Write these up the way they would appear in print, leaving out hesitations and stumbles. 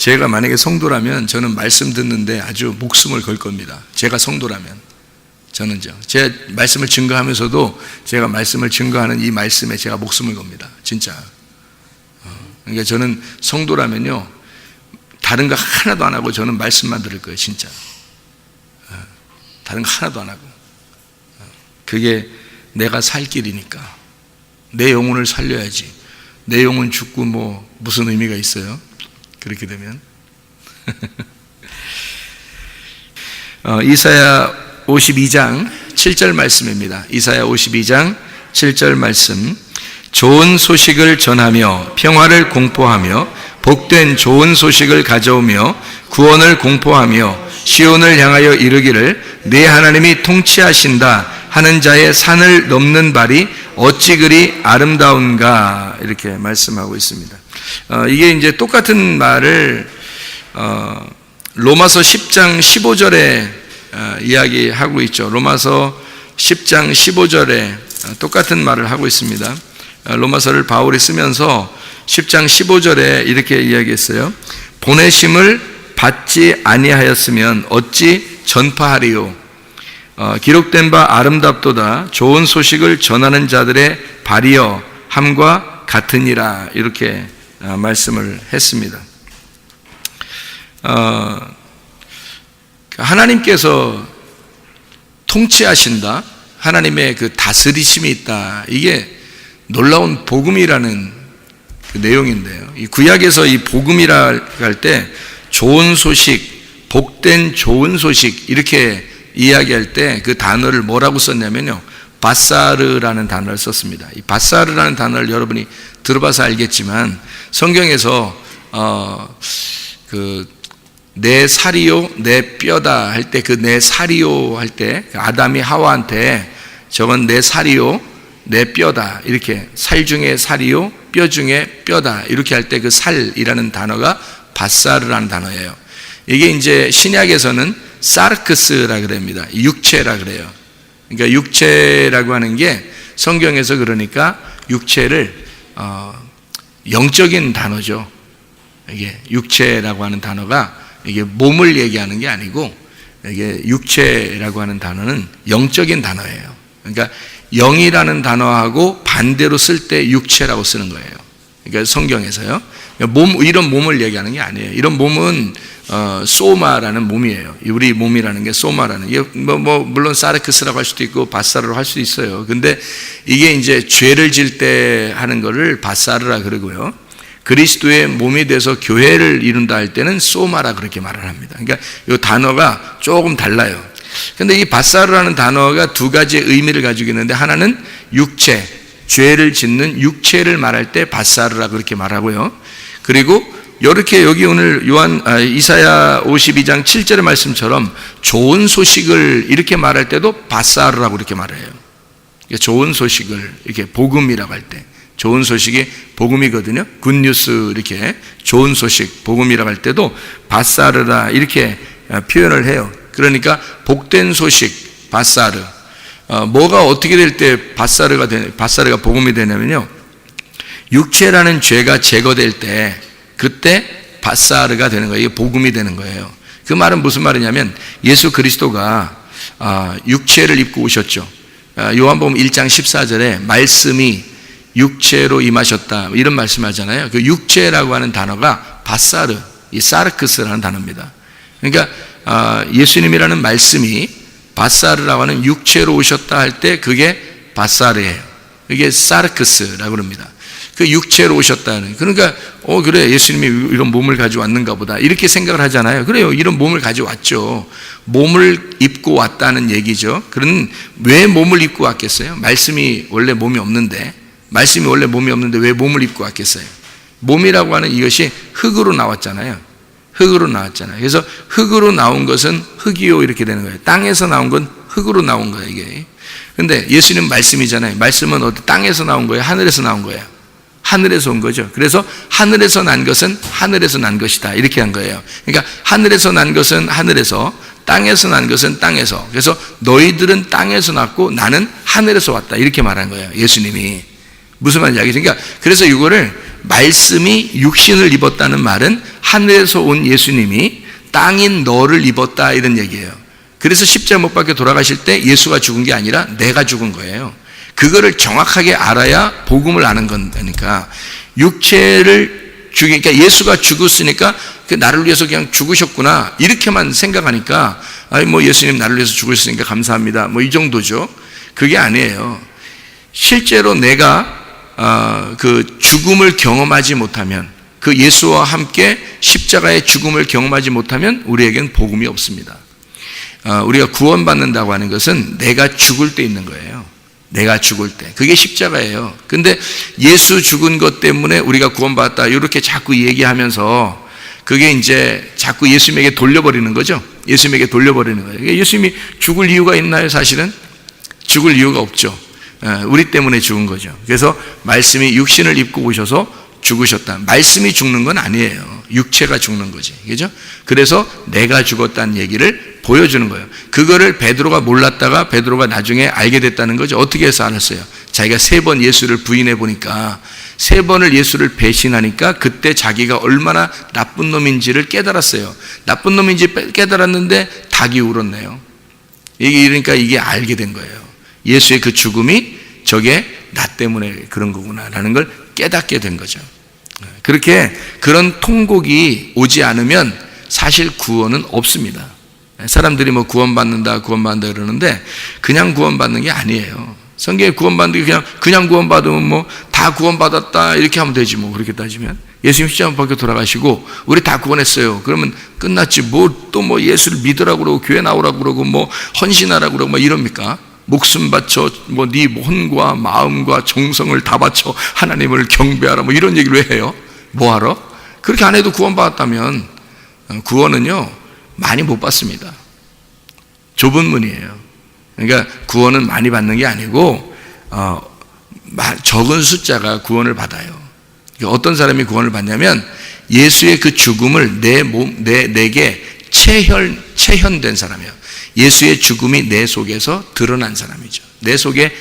제가 만약에 성도라면 저는 말씀 듣는데 아주 목숨을 걸 겁니다. 제가 성도라면. 저는요. 제 말씀을 증거하면서도 제가 말씀을 증거하는 이 말씀에 제가 목숨을 겁니다. 진짜. 그러니까 저는 성도라면요. 다른 거 하나도 안 하고 저는 말씀만 들을 거예요. 진짜. 다른 거 하나도 안 하고. 그게 내가 살 길이니까. 내 영혼을 살려야지. 내 영혼 죽고 뭐 무슨 의미가 있어요? 그렇게 되면. 이사야 52장 7절 말씀입니다. 이사야 52장 7절 말씀. 좋은 소식을 전하며 평화를 공포하며 복된 좋은 소식을 가져오며 구원을 공포하며 시온을 향하여 이르기를 네 하나님이 통치하신다 하는 자의 산을 넘는 발이 어찌 그리 아름다운가, 이렇게 말씀하고 있습니다. 이게 이제 똑같은 말을 로마서 10장 15절에 이야기하고 있죠. 로마서 10장 15절에 똑같은 말을 하고 있습니다. 로마서를 바울이 쓰면서 10장 15절에 이렇게 이야기했어요. 보내심을 받지 아니하였으면 어찌 전파하리요. 기록된 바 아름답도다. 좋은 소식을 전하는 자들의 발이여 함과 같으니라. 이렇게 말씀을 했습니다. 하나님께서 통치하신다. 하나님의 그 다스리심이 있다. 이게 놀라운 복음이라는 그 내용인데요. 이 구약에서 이 복음이라 할 때 좋은 소식, 복된 좋은 소식 이렇게 이야기할 때 그 단어를 뭐라고 썼냐면요. 바사르라는 단어를 썼습니다. 이 바사르라는 단어를 여러분이 들어봐서 알겠지만 성경에서 내 살이요 내 뼈다 할 때 그 내 살이요 할 때 아담이 하와한테 저건 내 살이요 내 뼈다, 이렇게 살 중에 살이요 뼈 중에 뼈다 이렇게 할 때 그 살이라는 단어가 바사르라는 단어예요. 이게 이제 신약에서는 사르크스라 그럽니다. 육체라 그래요. 그러니까 육체라고 하는 게 성경에서 그러니까 육체를 영적인 단어죠. 이게 육체라고 하는 단어가 이게 몸을 얘기하는 게 아니고 이게 육체라고 하는 단어는 영적인 단어예요. 그러니까 영이라는 단어하고 반대로 쓸 때 육체라고 쓰는 거예요. 그러니까 성경에서요. 이런 몸을 얘기하는 게 아니에요. 이런 몸은 소마라는 몸이에요. 우리 몸이라는 게 소마라는 게 물론 사르크스라고 할 수도 있고 바사르라고 할 수도 있어요. 근데 이게 이제 죄를 질 때 하는 거를 바사르라 그러고요. 그리스도의 몸이 돼서 교회를 이룬다 할 때는 소마라 그렇게 말을 합니다. 그러니까 이 단어가 조금 달라요. 근데 이 바사르라는 단어가 두 가지의 의미를 가지고 있는데 하나는 육체, 죄를 짓는 육체를 말할 때 바사르라 그렇게 말하고요. 그리고 이렇게 여기 오늘 이사야 52장 7절의 말씀처럼 좋은 소식을 이렇게 말할 때도 바사르라고 이렇게 말해요. 좋은 소식을 이렇게 복음이라고 할 때 좋은 소식이 복음이거든요. 굿뉴스 이렇게 좋은 소식 복음이라고 할 때도 바사르라 이렇게 표현을 해요. 그러니까 복된 소식 바사르. 뭐가 어떻게 될 때 바사르가 복음이 되냐면요. 육체라는 죄가 제거될 때 그때 바사르가 되는 거예요. 이게 복음이 되는 거예요. 그 말은 무슨 말이냐면 예수 그리스도가 육체를 입고 오셨죠. 요한복음 1장 14절에 말씀이 육체로 임하셨다 이런 말씀하잖아요. 그 육체라고 하는 단어가 바사르, 이 사르크스라는 단어입니다. 그러니까 예수님이라는 말씀이 바사르라고 하는 육체로 오셨다 할 때 그게 바사르예요. 이게 사르크스라고 합니다. 그 육체로 오셨다는. 그러니까 그래 예수님이 이런 몸을 가지고 왔는가 보다 이렇게 생각을 하잖아요. 그래요, 이런 몸을 가지고 왔죠. 몸을 입고 왔다는 얘기죠. 그런 왜 몸을 입고 왔겠어요? 말씀이 원래 몸이 없는데 왜 몸을 입고 왔겠어요? 몸이라고 하는 이것이 흙으로 나왔잖아요. 그래서 흙으로 나온 것은 흙이요 이렇게 되는 거예요. 땅에서 나온 건 흙으로 나온 거예요, 이게. 근데 예수님 말씀이잖아요. 말씀은 어디 땅에서 나온 거예요? 하늘에서 나온 거예요? 하늘에서 온 거죠. 그래서 하늘에서 난 것은 하늘에서 난 것이다 이렇게 한 거예요. 그러니까 하늘에서 난 것은 하늘에서, 땅에서 난 것은 땅에서. 그래서 너희들은 땅에서 났고 나는 하늘에서 왔다 이렇게 말한 거예요, 예수님이. 무슨 말인지 알겠죠? 그러니까 그래서 이거를 말씀이 육신을 입었다는 말은 하늘에서 온 예수님이 땅인 너를 입었다 이런 얘기예요. 그래서 십자가 못 박혀 돌아가실 때 예수가 죽은 게 아니라 내가 죽은 거예요. 그거를 정확하게 알아야 복음을 아는 거니까 육체를 죽이니까 예수가 죽었으니까 나를 위해서 그냥 죽으셨구나 이렇게만 생각하니까 아니 뭐 예수님 나를 위해서 죽으셨으니까 감사합니다 뭐 이 정도죠. 그게 아니에요. 실제로 내가 그 죽음을 경험하지 못하면 그 예수와 함께 십자가의 죽음을 경험하지 못하면 우리에겐 복음이 없습니다. 우리가 구원받는다고 하는 것은 내가 죽을 때 있는 거예요. 내가 죽을 때. 그게 십자가예요. 근데 예수 죽은 것 때문에 우리가 구원받았다 이렇게 자꾸 얘기하면서 그게 이제 자꾸 예수님에게 돌려버리는 거죠. 예수님에게 돌려버리는 거예요. 예수님이 죽을 이유가 있나요? 사실은 죽을 이유가 없죠. 우리 때문에 죽은 거죠. 그래서 말씀이 육신을 입고 오셔서 죽으셨다. 말씀이 죽는 건 아니에요. 육체가 죽는 거지. 그죠? 그래서 내가 죽었다는 얘기를 보여주는 거예요. 그거를 베드로가 몰랐다가 베드로가 나중에 알게 됐다는 거죠. 어떻게 해서 알았어요? 자기가 3번 예수를 부인해 보니까 3번을 예수를 배신하니까 그때 자기가 얼마나 나쁜 놈인지를 깨달았어요. 나쁜 놈인지 깨달았는데 닭이 울었네요. 그러니까 이게 알게 된 거예요. 예수의 그 죽음이 저게 나 때문에 그런 거구나라는 걸 깨닫게 된 거죠. 그렇게 그런 통곡이 오지 않으면 사실 구원은 없습니다. 사람들이 뭐 구원받는다 그러는데 그냥 구원받는 게 아니에요. 성경에 구원받는 게 그냥 구원받으면 뭐 다 구원받았다 이렇게 하면 되지 뭐 그렇게 따지면 예수님 십자가 밖에 돌아가시고 우리 다 구원했어요. 그러면 끝났지 뭐 또 뭐 예수를 믿으라고 그러고 교회 나오라고 그러고 뭐 헌신하라고 그러고 뭐 이럽니까? 목숨 바쳐 뭐 네 혼과 마음과 정성을 다 바쳐 하나님을 경배하라 뭐 이런 얘기를 왜 해요? 뭐하러? 그렇게 안 해도 구원받았다면 구원은요 많이 못 받습니다. 좁은 문이에요. 그러니까 구원은 많이 받는 게 아니고 적은 숫자가 구원을 받아요. 그러니까 어떤 사람이 구원을 받냐면 예수의 그 죽음을 내게 체현된 사람이에요. 예수의 죽음이 내 속에서 드러난 사람이죠. 내 속에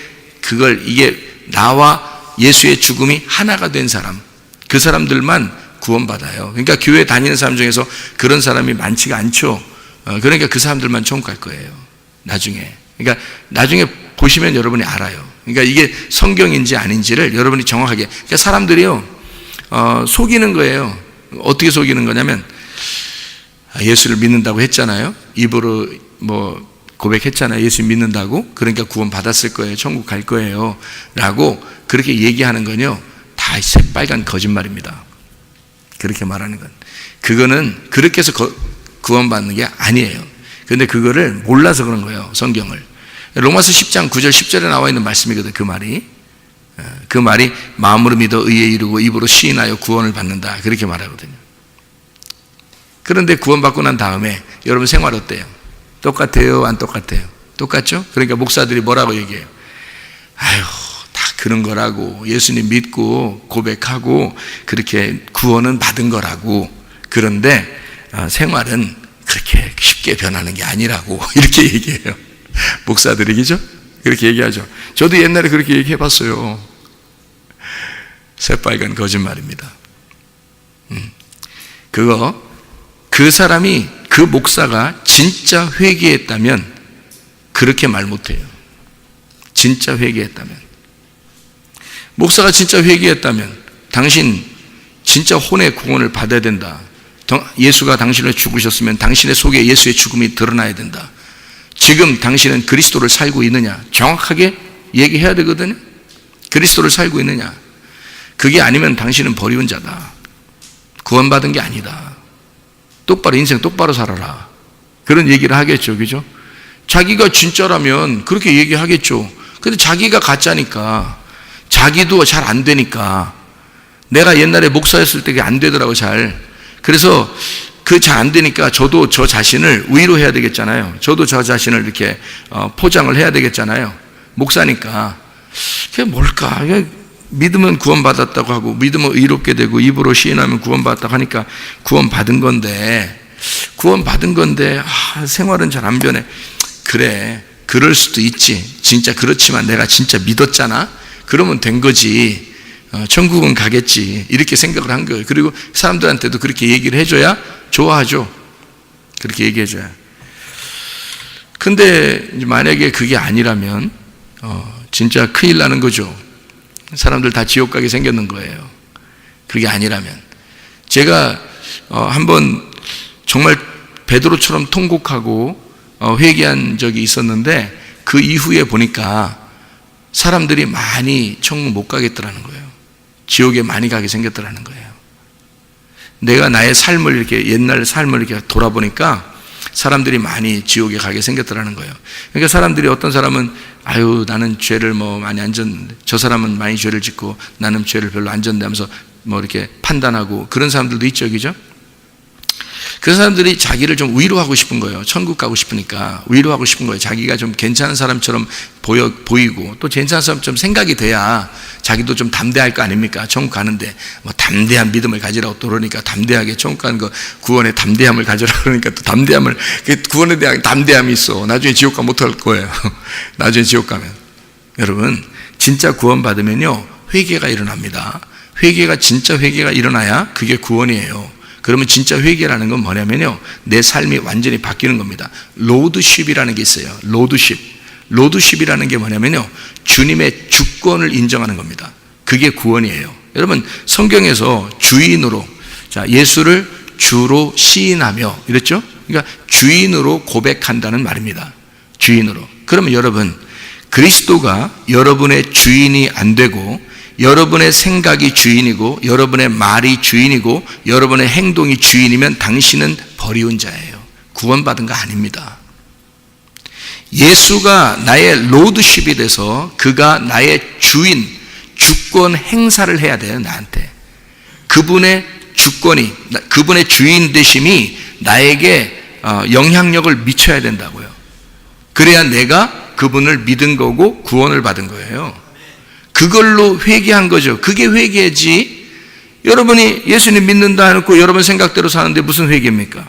이게 나와 예수의 죽음이 하나가 된 사람, 그 사람들만 구원받아요. 그러니까 교회 다니는 사람 중에서 그런 사람이 많지가 않죠. 그러니까 그 사람들만 천국 갈 거예요. 나중에. 그러니까 나중에 보시면 여러분이 알아요. 그러니까 이게 성경인지 아닌지를 여러분이 정확하게. 그러니까 사람들이요, 속이는 거예요. 어떻게 속이는 거냐면, 예수를 믿는다고 했잖아요. 입으로 뭐 고백했잖아요. 예수 믿는다고. 그러니까 구원 받았을 거예요. 천국 갈 거예요. 라고 그렇게 얘기하는 건요, 다 새빨간 거짓말입니다. 그렇게 말하는 건. 그거는 그렇게 해서 구원받는 게 아니에요. 그런데 그거를 몰라서 그런 거예요. 성경을. 로마서 10장 9절 10절에 나와 있는 말씀이거든. 그 말이 마음으로 믿어 의에 이르고 입으로 시인하여 구원을 받는다. 그렇게 말하거든요. 그런데 구원받고 난 다음에 여러분 생활 어때요? 똑같아요? 안 똑같아요? 똑같죠? 그러니까 목사들이 뭐라고 얘기해요? 아유, 다 그런 거라고. 예수님 믿고 고백하고 그렇게 구원은 받은 거라고. 그런데 생활은 그렇게 쉽게 변하는 게 아니라고 이렇게 얘기해요. 목사들이. 그죠? 그렇게 얘기하죠. 저도 옛날에 그렇게 얘기해 봤어요. 새빨간 거짓말입니다. 그 사람이, 그 목사가 진짜 회개했다면 그렇게 말 못해요. 진짜 회개했다면. 목사가 진짜 회개했다면 당신 진짜 혼의 구원을 받아야 된다. 예수가 당신을 죽으셨으면 당신의 속에 예수의 죽음이 드러나야 된다. 지금 당신은 그리스도를 살고 있느냐? 정확하게 얘기해야 되거든요. 그리스도를 살고 있느냐? 그게 아니면 당신은 버리운 자다. 구원받은 게 아니다. 똑바로 인생 똑바로 살아라. 그런 얘기를 하겠죠. 그죠? 자기가 진짜라면 그렇게 얘기하겠죠. 근데 자기가 가짜니까, 자기도 잘 안 되니까, 내가 옛날에 목사였을 때 그게 안 되더라고, 잘. 그래서 그 잘 안 되니까 저도 저 자신을 위로해야 되겠잖아요. 저도 저 자신을 이렇게 포장을 해야 되겠잖아요. 목사니까. 그게 뭘까? 믿으면 구원받았다고 하고, 믿으면 의롭게 되고, 입으로 시인하면 구원받았다고 하니까 구원받은 건데, 생활은 잘 안 변해. 그래, 그럴 수도 있지. 진짜 그렇지만 내가 진짜 믿었잖아? 그러면 된 거지. 천국은 가겠지 이렇게 생각을 한 거예요. 그리고 사람들한테도 그렇게 얘기를 해줘야 좋아하죠. 그렇게 얘기해줘야. 근데 만약에 그게 아니라면 진짜 큰일 나는 거죠. 사람들 다 지옥 가게 생겼는 거예요. 그게 아니라면. 제가 한번 정말 베드로처럼 통곡하고 회개한 적이 있었는데 그 이후에 보니까 사람들이 많이 천국 못 가겠더라는 거예요. 지옥에 많이 가게 생겼더라는 거예요. 내가 나의 삶을 이렇게 옛날 삶을 이렇게 돌아보니까 사람들이 많이 지옥에 가게 생겼더라는 거예요. 그러니까 사람들이 어떤 사람은 아유 나는 죄를 많이 안 졌는데 저 사람은 많이 죄를 짓고 나는 죄를 별로 안 졌는데 하면서 이렇게 판단하고 그런 사람들도 있죠, 그죠? 그 사람들이 자기를 좀 위로하고 싶은 거예요. 천국 가고 싶으니까 위로하고 싶은 거예요. 자기가 좀 괜찮은 사람처럼 보이고 또 괜찮은 사람처럼 생각이 돼야 자기도 좀 담대할 거 아닙니까? 천국 가는데 담대한 믿음을 가지라고 또 그러니까 담대하게 천국 가는 거 구원의 담대함을 가지라고 그러니까 또 담대함을 구원에 대한 담대함이 있어. 나중에 지옥 가면 못할 거예요. 나중에 지옥 가면. 여러분 진짜 구원 받으면요 회개가 일어납니다. 회개가 진짜 회개가 일어나야 그게 구원이에요. 그러면 진짜 회개라는 건 뭐냐면요 내 삶이 완전히 바뀌는 겁니다. 로드십이라는 게 있어요. 로드십이라는 게 뭐냐면요 주님의 주권을 인정하는 겁니다. 그게 구원이에요. 여러분 성경에서 주인으로 예수를 주로 시인하며 이랬죠. 그러니까 주인으로 고백한다는 말입니다. 주인으로. 그러면 여러분 그리스도가 여러분의 주인이 안 되고 여러분의 생각이 주인이고 여러분의 말이 주인이고 여러분의 행동이 주인이면 당신은 버리운 자예요. 구원받은 거 아닙니다. 예수가 나의 로드십이 돼서 그가 나의 주인, 주권 행사를 해야 돼요. 나한테. 그분의 주권이, 그분의 주인 되심이 나에게 영향력을 미쳐야 된다고요. 그래야 내가 그분을 믿은 거고 구원을 받은 거예요. 그걸로 회개한 거죠. 그게 회개지. 여러분이 예수님 믿는다 해놓고 여러분 생각대로 사는데 무슨 회개입니까?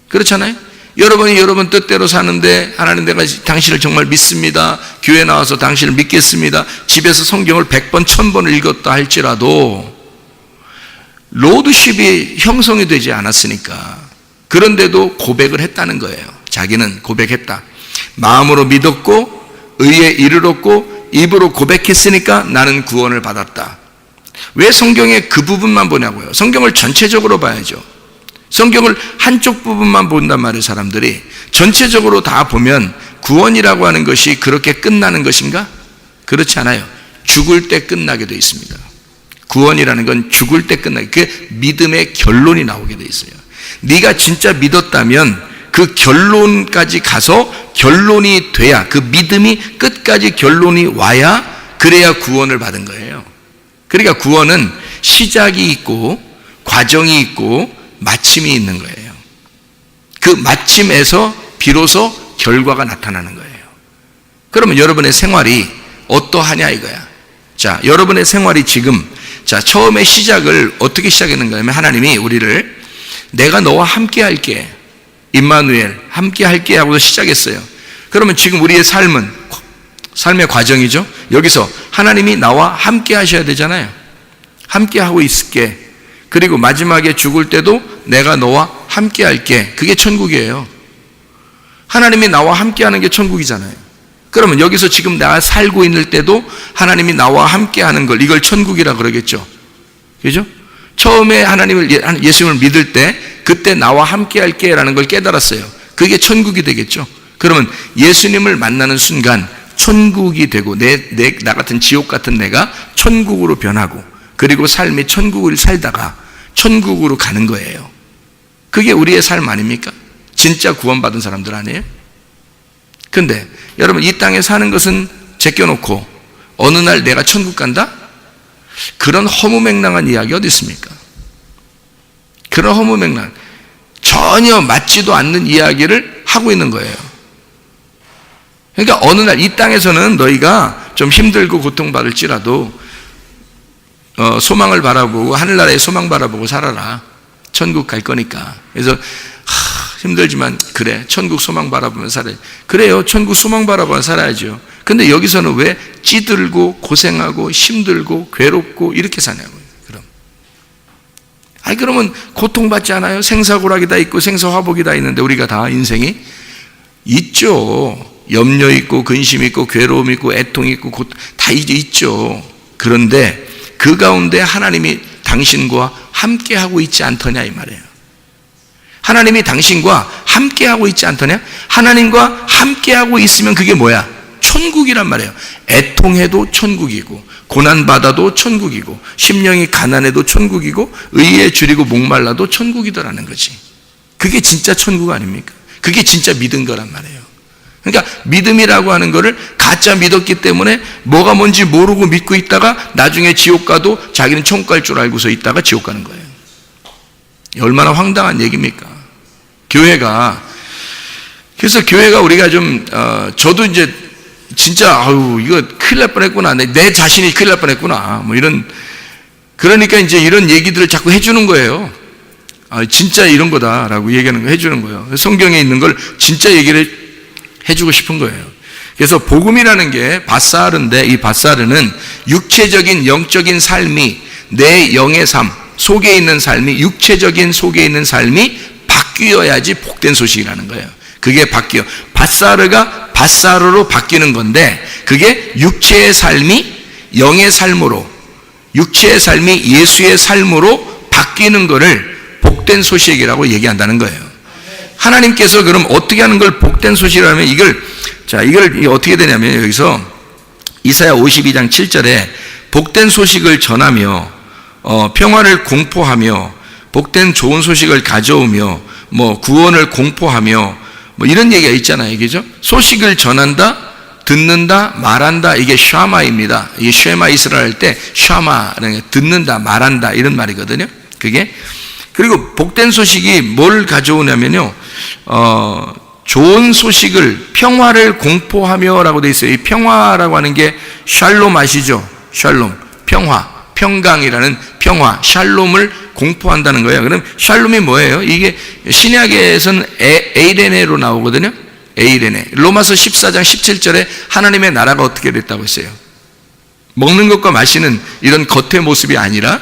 그렇잖아요. 여러분이 여러분 뜻대로 사는데 하나님 내가 당신을 정말 믿습니다. 교회 나와서 당신을 믿겠습니다. 집에서 성경을 100번 1000번을 읽었다 할지라도 로드십이 형성이 되지 않았으니까 그런데도 고백을 했다는 거예요. 자기는 고백했다. 마음으로 믿었고 의에 이르렀고 입으로 고백했으니까 나는 구원을 받았다. 왜 성경에 그 부분만 보냐고요? 성경을 전체적으로 봐야죠. 성경을 한쪽 부분만 본단 말이에요. 사람들이 전체적으로 다 보면 구원이라고 하는 것이 그렇게 끝나는 것인가? 그렇지 않아요. 죽을 때 끝나게 되어 있습니다. 구원이라는 건 죽을 때 끝나게, 그 믿음의 결론이 나오게 되어 있어요. 네가 진짜 믿었다면 그 결론까지 가서 결론이 돼야, 그 믿음이 끝까지 결론이 와야 그래야 구원을 받은 거예요. 그러니까 구원은 시작이 있고 과정이 있고 마침이 있는 거예요. 그 마침에서 비로소 결과가 나타나는 거예요. 그러면 여러분의 생활이 어떠하냐 이거야. 자, 여러분의 생활이 지금 처음에 시작을 어떻게 시작했는가 하면 하나님이 우리를 내가 너와 함께 할게, 임마누엘 함께 할게 하고 시작했어요. 그러면 지금 우리의 삶의 과정이죠. 여기서 하나님이 나와 함께 하셔야 되잖아요. 함께 하고 있을게. 그리고 마지막에 죽을 때도 내가 너와 함께 할게. 그게 천국이에요. 하나님이 나와 함께 하는 게 천국이잖아요. 그러면 여기서 지금 내가 살고 있는 때도 하나님이 나와 함께 하는 걸, 이걸 천국이라 그러겠죠. 그죠? 처음에 예수님을 믿을 때 그때 나와 함께 할게 라는 걸 깨달았어요. 그게 천국이 되겠죠. 그러면 예수님을 만나는 순간 천국이 되고 나 같은 지옥 같은 내가 천국으로 변하고, 그리고 삶이 천국을 살다가 천국으로 가는 거예요. 그게 우리의 삶 아닙니까? 진짜 구원받은 사람들 아니에요? 근데 여러분, 이 땅에 사는 것은 제껴놓고 어느 날 내가 천국 간다? 그런 허무맹랑한 이야기 어디 있습니까? 그런 허무맹랑, 전혀 맞지도 않는 이야기를 하고 있는 거예요. 그러니까 어느 날 이 땅에서는 너희가 좀 힘들고 고통받을지라도 소망을 바라보고, 하늘나라의 소망 바라보고 살아라. 천국 갈 거니까. 그래서 힘들지만 그래 천국 소망 바라보면 살아야지. 그래요, 천국 소망 바라보면 살아야죠. 근데 여기서는 왜 찌들고 고생하고 힘들고 괴롭고 이렇게 사냐고요. 그러면 고통받지 않아요? 생사고락이 다 있고 생사화복이 다 있는데 우리가 다 인생이 있죠. 염려 있고 근심 있고 괴로움 있고 애통 있고 다 이제 있죠. 그런데 그 가운데 하나님이 당신과 함께하고 있지 않더냐 이 말이에요. 하나님이 당신과 함께하고 있지 않더냐? 하나님과 함께하고 있으면 그게 뭐야? 천국이란 말이에요. 애통해도 천국이고 고난받아도 천국이고 심령이 가난해도 천국이고 의에 줄이고 목말라도 천국이더라는 거지. 그게 진짜 천국 아닙니까? 그게 진짜 믿은 거란 말이에요. 그러니까 믿음이라고 하는 거를 가짜 믿었기 때문에 뭐가 뭔지 모르고 믿고 있다가 나중에 지옥 가도 자기는 천국 갈 줄 알고서 있다가 지옥 가는 거예요. 얼마나 황당한 얘기입니까? 그래서 교회가 우리가 좀 저도 이제 진짜 이거 큰일 날 뻔했구나, 내 자신이 큰일 날 뻔했구나 뭐 이런, 그러니까 이제 이런 얘기들을 자꾸 해주는 거예요. 진짜 이런 거다라고 얘기하는 거 해주는 거예요. 성경에 있는 걸 진짜 얘기를 해주고 싶은 거예요. 그래서 복음이라는 게 바사르인데, 이 바사르는 육체적인 영적인 삶이, 내 영의 삶 속에 있는 삶이, 육체적인 속에 있는 삶이 바뀌어야지 복된 소식이라는 거예요. 그게 바뀌어, 바사르가 바사르로 바뀌는 건데, 그게 육체의 삶이 영의 삶으로, 육체의 삶이 예수의 삶으로 바뀌는 것을 복된 소식이라고 얘기한다는 거예요. 하나님께서 그럼 어떻게 하는 걸 복된 소식이라면, 이걸 어떻게 되냐면, 여기서 이사야 52장 7절에 복된 소식을 전하며 평화를 공포하며 복된 좋은 소식을 가져오며 뭐 구원을 공포하며 뭐 이런 얘기가 있잖아요. 그죠? 소식을 전한다, 듣는다, 말한다. 이게 샤마입니다. 이게 쉐마 이스라엘 할 때 샤마라는 게 듣는다, 말한다 이런 말이거든요. 그게. 그리고 복된 소식이 뭘 가져오냐면요. 좋은 소식을, 평화를 공포하며라고 되어 있어요. 이 평화라고 하는 게 샬롬 아시죠? 샬롬, 평화, 평강이라는 평화, 샬롬을 공포한다는 거예요. 그럼 샬롬이 뭐예요? 이게 신약에서는 에이레네로 나오거든요. 에이레네. 로마서 14장 17절에 하나님의 나라가 어떻게 됐다고 했어요? 먹는 것과 마시는 이런 겉의 모습이 아니라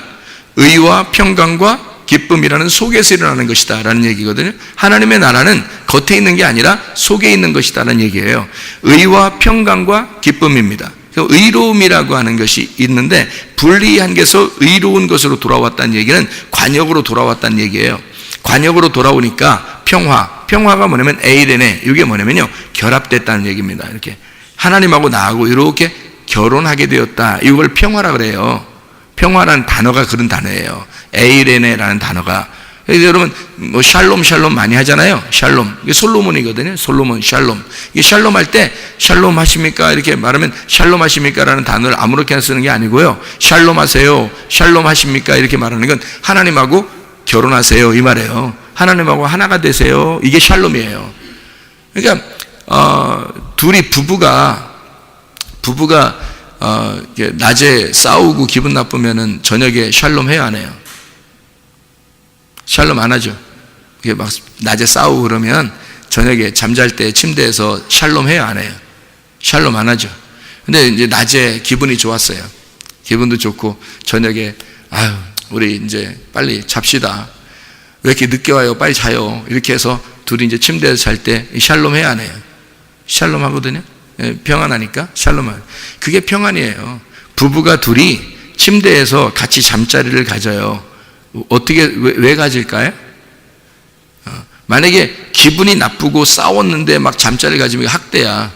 의와 평강과 기쁨이라는 속에서 일어나는 것이다 라는 얘기거든요. 하나님의 나라는 겉에 있는 게 아니라 속에 있는 것이다 라는 얘기예요. 의와 평강과 기쁨입니다. 의로움이라고 하는 것이 있는데, 불리한 게서 의로운 것으로 돌아왔다는 얘기는 관역으로 돌아왔다는 얘기예요. 관역으로 돌아오니까 평화가 뭐냐면 에이레네, 이게 뭐냐면요, 결합됐다는 얘기입니다. 이렇게 하나님하고 나하고 이렇게 결혼하게 되었다, 이걸 평화라 그래요. 평화라는 단어가 그런 단어예요. 에이레네라는 단어가. 그래서 여러분 뭐 샬롬 많이 하잖아요. 샬롬, 이게 솔로몬이거든요. 솔로몬 샬롬. 이게 샬롬 할 때 샬롬 하십니까 이렇게 말하면 샬롬 하십니까라는 단어를 아무렇게나 쓰는 게 아니고요. 샬롬 하세요, 샬롬 하십니까 이렇게 말하는 건 하나님하고 결혼하세요 이 말이에요. 하나님하고 하나가 되세요. 이게 샬롬이에요. 그러니까 둘이 부부가 낮에 싸우고 기분 나쁘면은 저녁에 샬롬 해야 안 해요? 샬롬 안 하죠. 이게 막 낮에 싸우고 그러면 저녁에 잠잘 때 침대에서 샬롬 해야 안 해요? 샬롬 안 하죠. 근데 이제 낮에 기분이 좋았어요. 기분도 좋고 저녁에 우리 이제 빨리 잡시다. 왜 이렇게 늦게 와요? 빨리 자요. 이렇게 해서 둘이 이제 침대에서 잘 때 샬롬 해야 안 해요? 샬롬 하거든요. 평안하니까 샬롬 하요. 그게 평안이에요. 부부가 둘이 침대에서 같이 잠자리를 가져요. 어떻게, 왜 가질까요? 만약에 기분이 나쁘고 싸웠는데 막 잠자리를 가지면 학대야.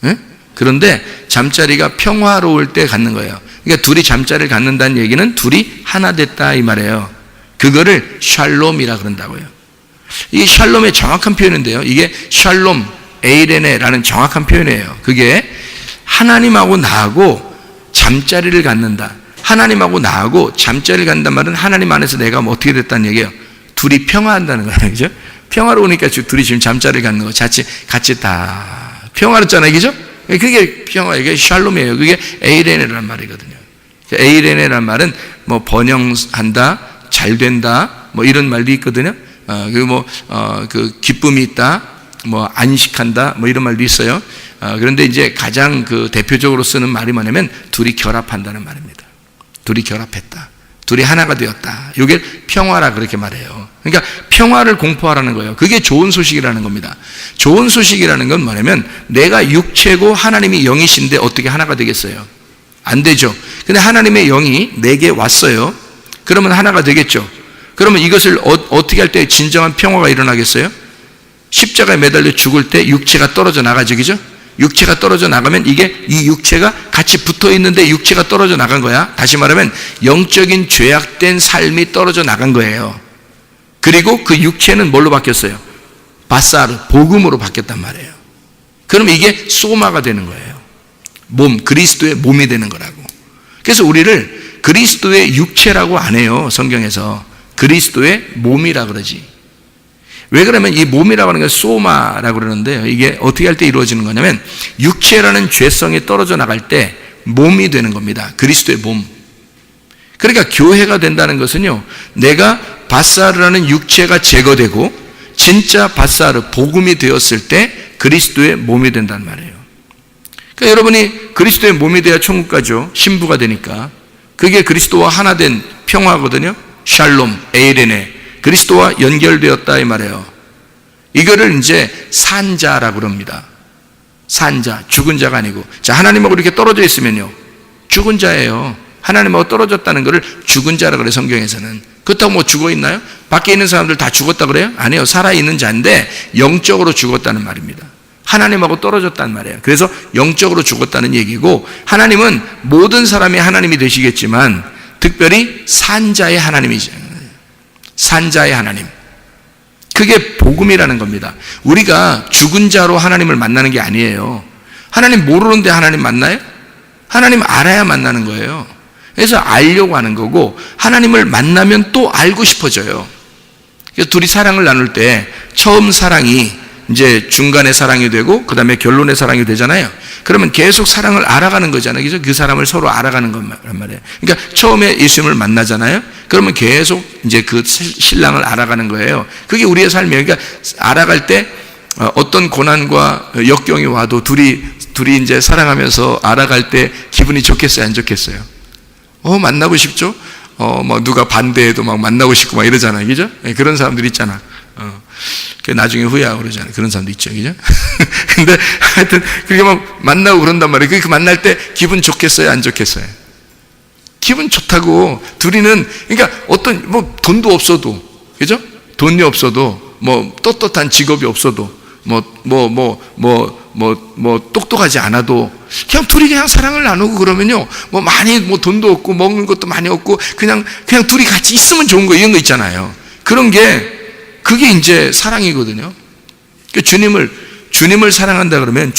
네? 그런데 잠자리가 평화로울 때 갖는 거예요. 그러니까 둘이 잠자리를 갖는다는 얘기는 둘이 하나 됐다 이 말이에요. 그거를 샬롬이라 그런다고요. 이게 샬롬의 정확한 표현인데요. 이게 샬롬 에이레네라는 정확한 표현이에요. 그게 하나님하고 나하고 잠자리를 갖는다. 하나님하고 나하고 잠자리를 갖는단 말은 하나님 안에서 내가 뭐 어떻게 됐다는 얘기예요. 둘이 평화한다는 거예요. 그죠? 평화로우니까 둘이 지금 잠자리를 갖는 거 같이 다 평화롭잖아요. 그죠? 그게 평화, 이게 샬롬이에요. 그게 에이레네라는 말이거든요. 에이레네라는 말은 뭐 번영한다, 잘 된다, 뭐 이런 말도 있거든요. 그 기쁨이 있다, 뭐 안식한다, 뭐 이런 말도 있어요. 그런데 이제 가장 그 대표적으로 쓰는 말이 뭐냐면 둘이 결합한다는 말입니다. 둘이 결합했다. 둘이 하나가 되었다. 이게 평화라 그렇게 말해요. 그러니까 평화를 공포하라는 거예요. 그게 좋은 소식이라는 겁니다. 좋은 소식이라는 건 뭐냐면 내가 육체고 하나님이 영이신데 어떻게 하나가 되겠어요? 안 되죠. 근데 하나님의 영이 내게 왔어요. 그러면 하나가 되겠죠. 그러면 이것을 어떻게 할 때 진정한 평화가 일어나겠어요? 십자가에 매달려 죽을 때 육체가 떨어져 나가죠. 그죠? 육체가 떨어져 나가면 이 육체가 같이 붙어 있는데 육체가 떨어져 나간 거야. 다시 말하면 영적인 죄악된 삶이 떨어져 나간 거예요. 그리고 그 육체는 뭘로 바뀌었어요? 바사르, 복음으로 바뀌었단 말이에요. 그럼 이게 소마가 되는 거예요. 몸, 그리스도의 몸이 되는 거라고. 그래서 우리를 그리스도의 육체라고 안 해요. 성경에서. 그리스도의 몸이라 그러지. 왜 그러면 이 몸이라고 하는 게 소마라고 그러는데요. 이게 어떻게 할 때 이루어지는 거냐면 육체라는 죄성이 떨어져 나갈 때 몸이 되는 겁니다. 그리스도의 몸. 그러니까 교회가 된다는 것은요, 내가 바사르라는 육체가 제거되고 진짜 바사르, 복음이 되었을 때 그리스도의 몸이 된단 말이에요. 그러니까 여러분이 그리스도의 몸이 돼야 천국 가죠. 신부가 되니까. 그게 그리스도와 하나 된 평화거든요. 샬롬, 에이레네. 그리스도와 연결되었다 이 말이에요. 이거를 이제 산자라고 그럽니다. 산자, 죽은 자가 아니고. 자, 하나님하고 이렇게 떨어져 있으면요, 죽은 자예요. 하나님하고 떨어졌다는 것을 죽은 자라고 그래요. 성경에서는. 그렇다고 뭐 죽어 있나요? 밖에 있는 사람들 다 죽었다 그래요? 아니요. 살아있는 자인데 영적으로 죽었다는 말입니다. 하나님하고 떨어졌단 말이에요. 그래서 영적으로 죽었다는 얘기고, 하나님은 모든 사람이 하나님이 되시겠지만 특별히 산자의 하나님이죠. 산자의 하나님. 그게 복음이라는 겁니다. 우리가 죽은 자로 하나님을 만나는 게 아니에요. 하나님 모르는데 하나님 만나요? 하나님 알아야 만나는 거예요. 그래서 알려고 하는 거고, 하나님을 만나면 또 알고 싶어져요. 그래서 둘이 사랑을 나눌 때 처음 사랑이 이제 중간의 사랑이 되고 그 다음에 결론의 사랑이 되잖아요. 그러면 계속 사랑을 알아가는 거잖아요. 그죠? 그 사람을 서로 알아가는 거란 말이에요. 그러니까 처음에 예수님을 만나잖아요. 그러면 계속 이제 그 신랑을 알아가는 거예요. 그게 우리의 삶이에요. 그러니까 알아갈 때 어떤 고난과 역경이 와도 둘이 이제 사랑하면서 알아갈 때 기분이 좋겠어요? 안 좋겠어요? 만나고 싶죠? 뭐 누가 반대해도 막 만나고 싶고 막 이러잖아요. 그죠? 그런 사람들 있잖아. 나중에 후회하고 그러잖아요. 그런 사람도 있죠. 그죠? 근데 하여튼 그렇게 막 만나고 그런단 말이에요. 그 만날 때 기분 좋겠어요? 안 좋겠어요? 기분 좋다고. 둘이는, 그러니까 어떤, 뭐 돈도 없어도, 그죠? 돈이 없어도, 뭐 떳떳한 직업이 없어도, 똑똑하지 않아도 그냥 둘이 그냥 사랑을 나누고 그러면요, 뭐 많이, 뭐 돈도 없고 먹는 것도 많이 없고 그냥 둘이 같이 있으면 좋은 거, 이런 거 있잖아요. 그런 게, 그게 이제 사랑이거든요. 그러니까 주님을 사랑한다 그러면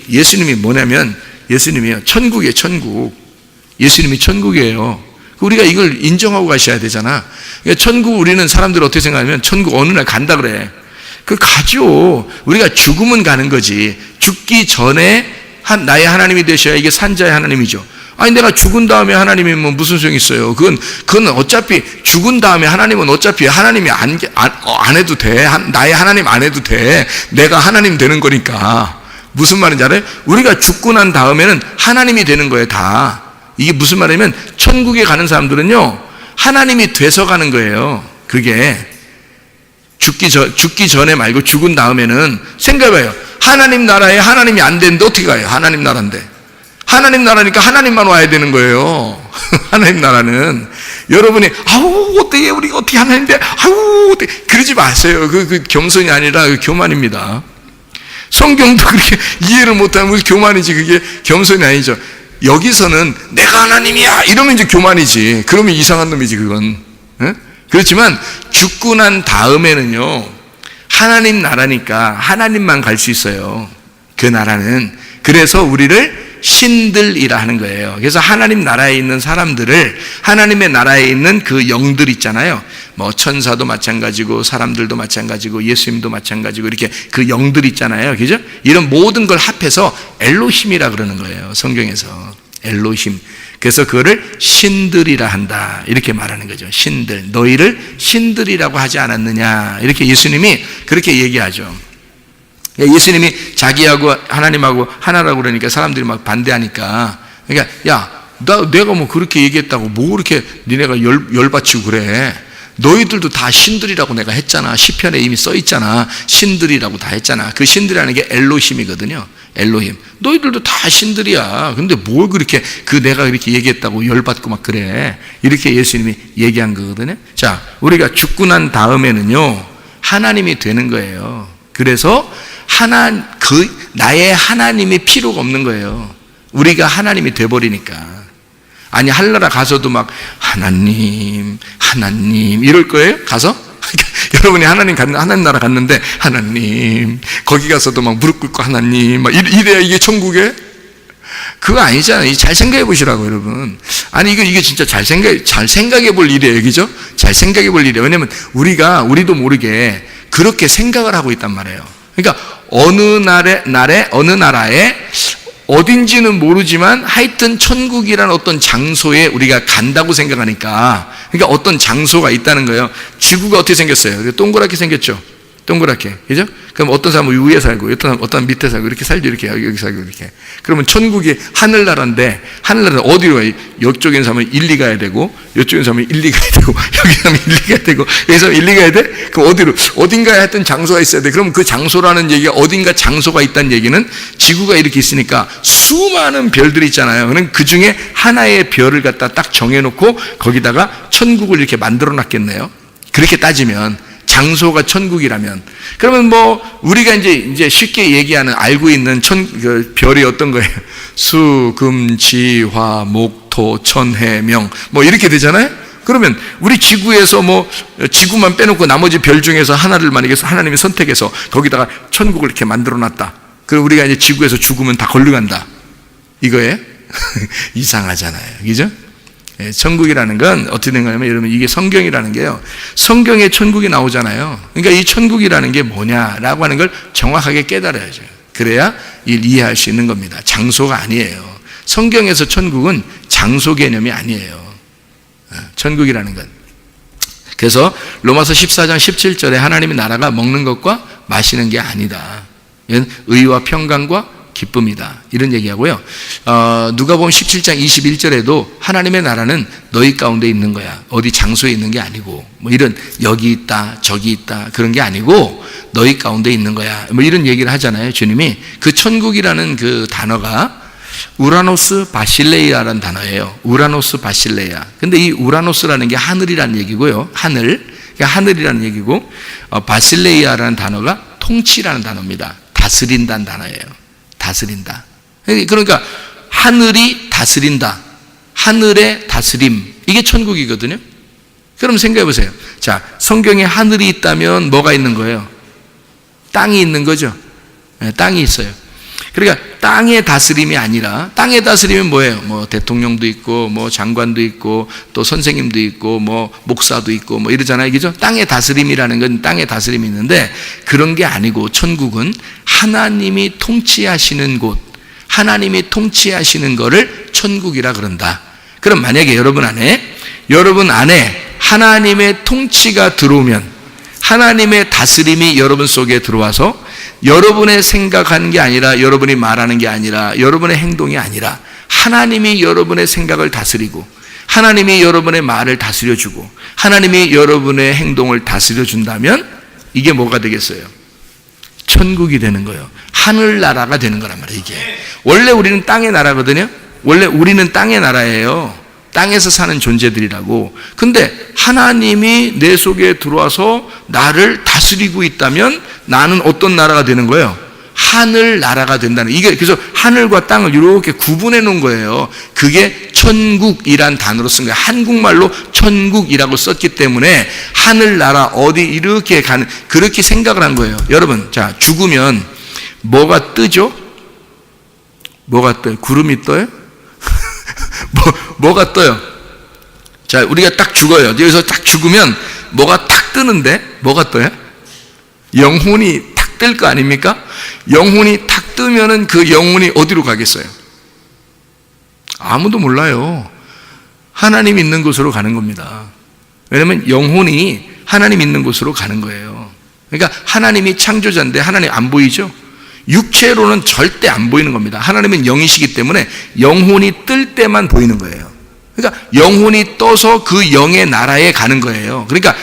예수님이 뭐냐면, 예수님이요, 천국이에요, 천국. 예수님이 천국이에요. 우리가 이걸 인정하고 가셔야 되잖아. 그러니까 천국, 우리는 사람들 어떻게 생각하면 천국 어느 날 간다 그래. 가죠. 우리가 죽으면 가는 거지. 죽기 전에 나의 하나님이 되셔야 이게 산자의 하나님이죠. 아니, 내가 죽은 다음에 하나님이 뭐 무슨 소용이 있어요? 그건 어차피 죽은 다음에 하나님은 어차피 하나님이 안 해도 돼. 나의 하나님 안 해도 돼. 내가 하나님 되는 거니까. 무슨 말인지 알아요? 우리가 죽고 난 다음에는 하나님이 되는 거예요, 다. 이게 무슨 말이냐면, 천국에 가는 사람들은요, 하나님이 돼서 가는 거예요. 그게. 죽기 전에 말고 죽은 다음에는 생각해봐요. 하나님 나라에 하나님이 안 되는데 어떻게 가요? 하나님 나라인데. 하나님 나라니까 하나님만 와야 되는 거예요. 하나님 나라는. 여러분이, 어떻게, 우리가 어떻게 하나님인데, 어떻게. 그러지 마세요. 그 겸손이 아니라 그 교만입니다. 성경도 그렇게 이해를 못하면 교만이지, 그게 겸손이 아니죠. 여기서는 내가 하나님이야! 이러면 이제 교만이지. 그러면 이상한 놈이지, 그건. 네? 그렇지만 죽고 난 다음에는요, 하나님 나라니까 하나님만 갈 수 있어요. 그 나라는. 그래서 우리를 신들이라 하는 거예요. 그래서 하나님 나라에 있는 사람들을, 하나님의 나라에 있는 그 영들 있잖아요. 뭐 천사도 마찬가지고 사람들도 마찬가지고 예수님도 마찬가지고 이렇게 그 영들 있잖아요. 그죠? 이런 모든 걸 합해서 엘로힘이라 그러는 거예요. 성경에서. 엘로힘. 그래서 그거를 신들이라 한다. 이렇게 말하는 거죠. 신들. 너희를 신들이라고 하지 않았느냐. 이렇게 예수님이 그렇게 얘기하죠. 예수님이 자기하고 하나님하고 하나라고 그러니까 사람들이 막 반대하니까, 그러니까 내가 뭐 그렇게 얘기했다고 뭐 그렇게 니네가 열받치고 그래. 너희들도 다 신들이라고 내가 했잖아. 시편에 이미 써 있잖아. 신들이라고 다 했잖아. 그 신들이라는 게 엘로힘이거든요. 엘로힘. 너희들도 다 신들이야. 근데 뭘 그렇게 내가 이렇게 얘기했다고 열받고 막 그래. 이렇게 예수님이 얘기한 거거든요. 자, 우리가 죽고 난 다음에는요, 하나님이 되는 거예요. 그래서 나의 하나님이 필요가 없는 거예요. 우리가 하나님이 돼버리니까. 아니, 하늘나라 가서도 막 하나님 이럴 거예요? 가서? 여러분이 하나님 나라 갔는데 하나님, 거기 가서도 막 무릎 꿇고 하나님 막 이래야 이게 천국에? 그거 아니잖아요. 잘 생각해 보시라고, 여러분. 아니, 이게 진짜 잘 생각해 볼 일이에요. 그죠? 잘 생각해 볼 일이에요. 왜냐면 우리도 모르게 그렇게 생각을 하고 있단 말이에요. 그러니까 어느 나라에 어딘지는 모르지만 하여튼 천국이라는 어떤 장소에 우리가 간다고 생각하니까, 그러니까 어떤 장소가 있다는 거예요. 지구가 어떻게 생겼어요? 동그랗게 생겼죠? 동그랗게. 그죠? 그럼 어떤 사람은 위에 살고, 어떤 사람은 밑에 살고, 이렇게 살죠. 이렇게, 여기 살고, 이렇게. 그러면 천국이 하늘나라인데, 하늘나라는 어디로 가요? 이쪽에 있는 사람은 1, 2 가야 되고, 이쪽에 있는 사람은 1, 2 가야 되고, 여기 사람은 1, 2 가야 되고, 여기 사람은 1, 2 가야 돼? 그럼 어딘가에 하여튼 장소가 있어야 돼. 그럼 그 장소라는 얘기가 어딘가 장소가 있다는 얘기는 지구가 이렇게 있으니까 수많은 별들이 있잖아요. 그럼 그 중에 하나의 별을 갖다 딱 정해놓고 거기다가 천국을 이렇게 만들어 놨겠네요. 그렇게 따지면. 장소가 천국이라면. 그러면 뭐 우리가 이제 쉽게 얘기하는 알고 있는 별이 어떤 거예요? 수, 금, 지, 화, 목, 토, 천, 해, 명 뭐 이렇게 되잖아요. 그러면 우리 지구에서 뭐 지구만 빼놓고 나머지 별 중에서 하나를 만약에 하나님이 선택해서 거기다가 천국을 이렇게 만들어 놨다. 그리고 우리가 이제 지구에서 죽으면 다 걸려간다. 이거예요? 이상하잖아요. 그죠? 천국이라는 건 어떻게 된 거냐면, 여러분, 이게 성경이라는 게요, 성경에 천국이 나오잖아요. 그러니까 이 천국이라는 게 뭐냐라고 하는 걸 정확하게 깨달아야죠. 그래야 이해할 수 있는 겁니다. 장소가 아니에요. 성경에서 천국은 장소 개념이 아니에요. 천국이라는 건. 그래서 로마서 14장 17절에 하나님의 나라가 먹는 것과 마시는 게 아니다. 이건 의와 평강과 기쁨이다. 이런 얘기하고요. 누가복음 17장 21절에도 하나님의 나라는 너희 가운데 있는 거야. 어디 장소에 있는 게 아니고, 뭐 이런 여기 있다, 저기 있다 그런 게 아니고 너희 가운데 있는 거야. 뭐 이런 얘기를 하잖아요. 주님이. 그 천국이라는 그 단어가 우라노스 바실레이아라는 단어예요. 우라노스 바실레이아. 근데 이 우라노스라는 게 하늘이라는 얘기고요. 하늘이라는 얘기고, 바실레이아라는 단어가 통치라는 단어입니다. 다스린다는 단어예요. 다스린다. 그러니까 하늘이 다스린다. 하늘의 다스림. 이게 천국이거든요. 그럼 생각해 보세요. 자, 성경에 하늘이 있다면 뭐가 있는 거예요? 땅이 있는 거죠. 네, 땅이 있어요. 그러니까 땅의 다스림이 아니라, 땅의 다스림은 뭐예요? 뭐 대통령도 있고, 뭐 장관도 있고, 또 선생님도 있고, 뭐 목사도 있고, 뭐 이러잖아요. 그죠? 땅의 다스림이라는 건 땅의 다스림이 있는데, 그런 게 아니고 천국은 하나님이 통치하시는 곳, 하나님이 통치하시는 거를 천국이라 그런다. 그럼 만약에 여러분 안에 하나님의 통치가 들어오면, 하나님의 다스림이 여러분 속에 들어와서 여러분의 생각하는 게 아니라, 여러분이 말하는 게 아니라, 여러분의 행동이 아니라 하나님이 여러분의 생각을 다스리고, 하나님이 여러분의 말을 다스려주고, 하나님이 여러분의 행동을 다스려준다면 이게 뭐가 되겠어요? 천국이 되는 거예요. 하늘나라가 되는 거란 말이에요. 이게 원래 우리는 땅의 나라거든요. 원래 우리는 땅의 나라예요. 땅에서 사는 존재들이라고. 근데 하나님이 내 속에 들어와서 나를 다스리고 있다면 나는 어떤 나라가 되는 거예요? 하늘 나라가 된다는. 이게 그래서 하늘과 땅을 이렇게 구분해 놓은 거예요. 그게 천국이란 단어로 쓴 거예요. 한국말로 천국이라고 썼기 때문에 하늘나라 어디 이렇게 가는, 그렇게 생각을 한 거예요. 여러분, 자, 죽으면 뭐가 뜨죠? 뭐가 떠요? 구름이 떠요? 뭐가 떠요? 자, 우리가 딱 죽어요. 여기서 딱 죽으면 뭐가 탁 뜨는데, 뭐가 떠요? 영혼이 탁 뜰 거 아닙니까? 영혼이 탁 뜨면은 그 영혼이 어디로 가겠어요? 아무도 몰라요. 하나님 있는 곳으로 가는 겁니다. 왜냐하면 영혼이 하나님 있는 곳으로 가는 거예요. 그러니까 하나님이 창조자인데 하나님 안 보이죠? 육체로는 절대 안 보이는 겁니다. 하나님은 영이시기 때문에 영혼이 뜰 때만 보이는 거예요. 그러니까 영혼이 떠서 그 영의 나라에 가는 거예요. 그러니까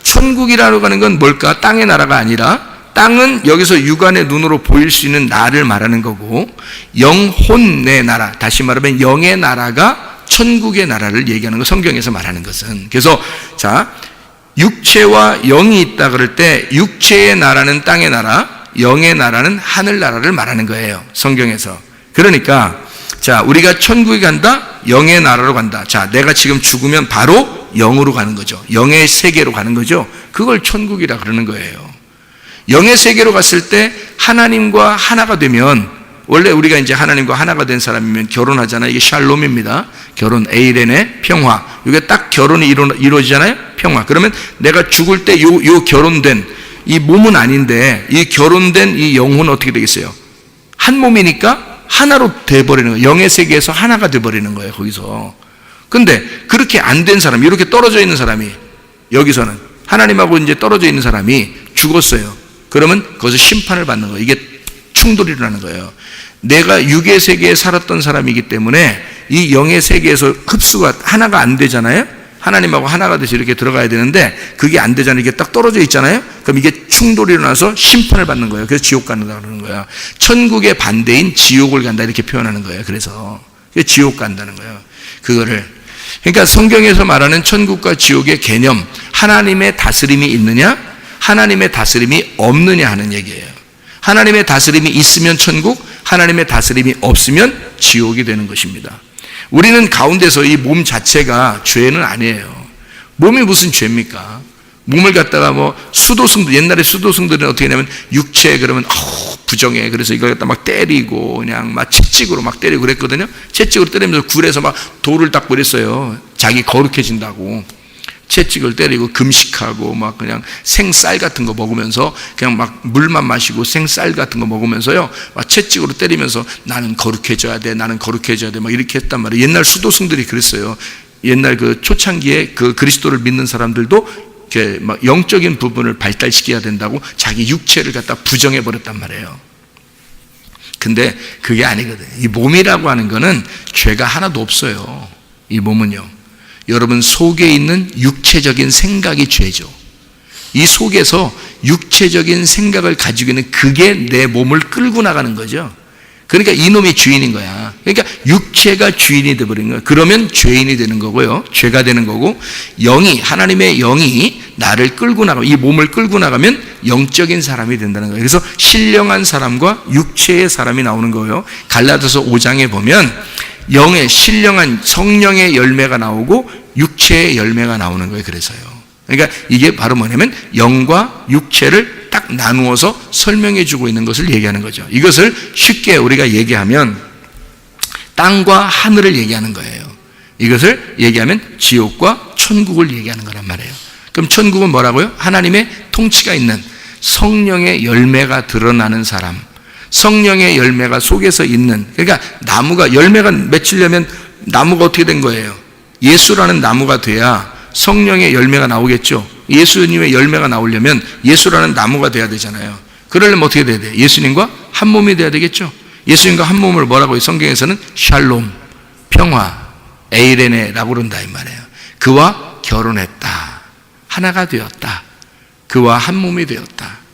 천국이라고 하는 건 뭘까? 땅의 나라가 아니라, 땅은 여기서 육안의 눈으로 보일 수 있는 나를 말하는 거고, 영혼의 나라, 다시 말하면 영의 나라가 천국의 나라를 얘기하는 거, 성경에서 말하는 것은. 그래서 자, 육체와 영이 있다 그럴 때 육체의 나라는 땅의 나라, 영의 나라는 하늘 나라를 말하는 거예요, 성경에서. 그러니까 자, 우리가 천국에 간다, 영의 나라로 간다. 자, 내가 지금 죽으면 바로 영으로 가는 거죠. 영의 세계로 가는 거죠. 그걸 천국이라 그러는 거예요. 영의 세계로 갔을 때 하나님과 하나가 되면, 원래 우리가 이제 하나님과 하나가 된 사람이면 결혼하잖아요. 이게 샬롬입니다. 결혼, 에이렌의 평화. 이게 딱 결혼이 이루어지잖아요. 평화. 그러면 내가 죽을 때 요 결혼된 이 몸은 아닌데, 이 결혼된 이 영혼은 어떻게 되겠어요? 한 몸이니까 하나로 돼버리는 거예요. 영의 세계에서 하나가 돼버리는 거예요, 거기서. 근데 그렇게 안 된 사람, 이렇게 떨어져 있는 사람이, 여기서는 하나님하고 이제 떨어져 있는 사람이 죽었어요. 그러면 거기서 심판을 받는 거예요. 이게 충돌이 일어나는 거예요. 내가 육의 세계에 살았던 사람이기 때문에 이 영의 세계에서 흡수가 하나가 안 되잖아요. 하나님하고 하나가 돼서 이렇게 들어가야 되는데 그게 안 되잖아요. 이게 딱 떨어져 있잖아요. 그럼 이게 충돌이 일어나서 심판을 받는 거예요. 그래서 지옥 간다 그러는 거야. 천국의 반대인 지옥을 간다 이렇게 표현하는 거예요. 그래서 지옥 간다는 거예요. 그거를, 그러니까 성경에서 말하는 천국과 지옥의 개념, 하나님의 다스림이 있느냐, 하나님의 다스림이 없느냐 하는 얘기예요. 하나님의 다스림이 있으면 천국, 하나님의 다스림이 없으면 지옥이 되는 것입니다. 우리는 가운데서 이 몸 자체가 죄는 아니에요. 몸이 무슨 죄입니까? 몸을 갖다가 뭐 수도승들, 옛날에 수도승들은 어떻게 하냐면 육체 그러면 부정해. 그래서 이걸 갖다 막 때리고 그냥 막 채찍으로 막 때리고 그랬거든요. 채찍으로 때리면서 굴에서 막 돌을 닦고 그랬어요. 자기 거룩해진다고. 채찍을 때리고 금식하고 막 그냥 생쌀 같은 거 먹으면서 그냥 막 물만 마시고 생쌀 같은 거 먹으면서요, 막 채찍으로 때리면서 나는 거룩해져야 돼, 나는 거룩해져야 돼, 막 이렇게 했단 말이에요. 옛날 수도승들이 그랬어요. 옛날 그 초창기에 그 그리스도를 믿는 사람들도 이렇게 막 영적인 부분을 발달시켜야 된다고 자기 육체를 갖다 부정해 버렸단 말이에요. 근데 그게 아니거든요. 이 몸이라고 하는 거는 죄가 하나도 없어요. 이 몸은요, 여러분 속에 있는 육체적인 생각이 죄죠. 이 속에서 육체적인 생각을 가지고 있는 그게 내 몸을 끌고 나가는 거죠. 그러니까 이놈이 주인인 거야. 그러니까 육체가 주인이 되어버린 거예요. 그러면 죄인이 되는 거고요, 죄가 되는 거고, 영이, 하나님의 영이 나를 끌고 나가면, 이 몸을 끌고 나가면 영적인 사람이 된다는 거예요. 그래서 신령한 사람과 육체의 사람이 나오는 거예요. 갈라디아서 5장에 보면 영의 신령한 성령의 열매가 나오고 육체의 열매가 나오는 거예요. 그래서요. 그러니까 이게 바로 뭐냐면 영과 육체를 딱 나누어서 설명해 주고 있는 것을 얘기하는 거죠. 이것을 쉽게 우리가 얘기하면 땅과 하늘을 얘기하는 거예요. 이것을 얘기하면 지옥과 천국을 얘기하는 거란 말이에요. 그럼 천국은 뭐라고요? 하나님의 통치가 있는 성령의 열매가 드러나는 사람, 성령의 열매가 속에서 있는, 그러니까 나무가 열매가 맺히려면 나무가 어떻게 된 거예요? 예수라는 나무가 돼야 성령의 열매가 나오겠죠. 예수님의 열매가 나오려면 예수라는 나무가 돼야 되잖아요. 그러려면 어떻게 돼야 돼요? 예수님과 한 몸이 돼야 되겠죠. 예수님과 한 몸을 뭐라고 해요? 성경에서는 샬롬, 평화, 에이레네라고 그런다 이 말이에요. 그와 결혼했다, 하나가 되었다, 그와 한 몸이 되었다.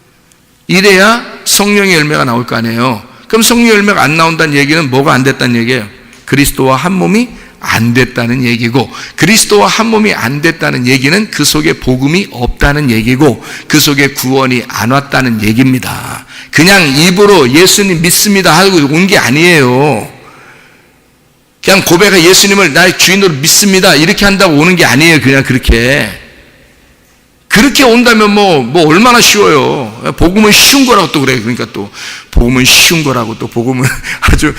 이래야 성령의 열매가 나올 거 아니에요. 그럼 성령의 열매가 안 나온다는 얘기는 뭐가 안 됐다는 얘기예요? 그리스도와 한 몸이 안 됐다는 얘기고, 그리스도와 한 몸이 안 됐다는 얘기는 그 속에 복음이 없다는 얘기고, 그 속에 구원이 안 왔다는 얘기입니다. 그냥 입으로 예수님 믿습니다 하고 온 게 아니에요. 그냥 고백해 예수님을 나의 주인으로 믿습니다 이렇게 한다고 오는 게 아니에요. 그냥 그렇게 온다면 뭐 얼마나 쉬워요. 복음은 쉬운 거라고 또 그래. 그러니까 또 복음은 쉬운 거라고, 또 복음은 아주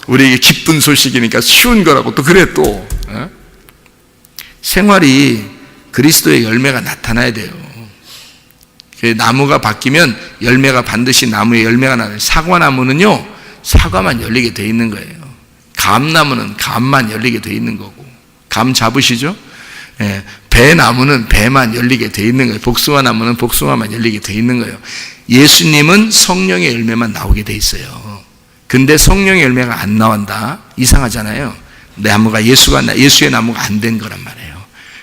우리에게 기쁜 소식이니까 쉬운 거라고 또 그래. 또 생활이 그리스도의 열매가 나타나야 돼요. 나무가 바뀌면 열매가 반드시 나무의 열매가 나요. 사과나무는요, 사과만 열리게 돼 있는 거예요. 감나무는 감만 열리게 돼 있는 거고, 감 잡으시죠? 예, 배나무는 배만 열리게 돼 있는 거예요. 복숭아 나무는 복숭아만 열리게 돼 있는 거예요. 예수님은 성령의 열매만 나오게 돼 있어요. 근데 성령의 열매가 안 나온다? 이상하잖아요. 나무가 예수의 나무가 안 된 거란 말이에요.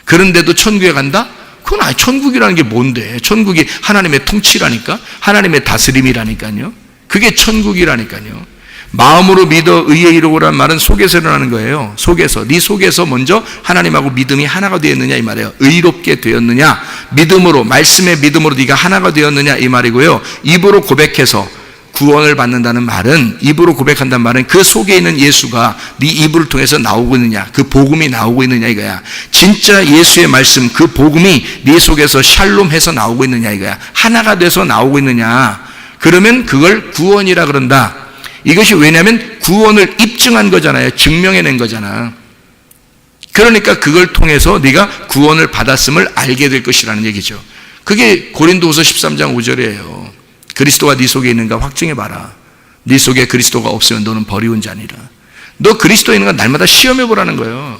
그런데도 천국에 간다? 그건 아니, 천국이라는 게 뭔데? 천국이 하나님의 통치라니까? 하나님의 다스림이라니까요. 그게 천국이라니까요. 마음으로 믿어 의에 이르고란 말은 속에서 일어나는 거예요. 속에서. 네 속에서 먼저 하나님하고 믿음이 하나가 되었느냐 이 말이에요. 의롭게 되었느냐? 믿음으로, 말씀의 믿음으로 네가 하나가 되었느냐 이 말이고요. 입으로 고백해서 구원을 받는다는 말은, 입으로 고백한다는 말은 그 속에 있는 예수가 네 입을 통해서 나오고 있느냐, 그 복음이 나오고 있느냐 이거야. 진짜 예수의 말씀, 그 복음이 네 속에서 샬롬해서 나오고 있느냐 이거야. 하나가 돼서 나오고 있느냐. 그러면 그걸 구원이라 그런다. 이것이 왜냐하면 구원을 입증한 거잖아요. 증명해낸 거잖아. 그러니까 그걸 통해서 네가 구원을 받았음을 알게 될 것이라는 얘기죠. 그게 고린도후서 13장 5절이에요. 그리스도가 네 속에 있는가 확증해봐라. 네 속에 그리스도가 없으면 너는 버리운 자니라. 너 그리스도에 있는가 날마다 시험해보라는 거예요.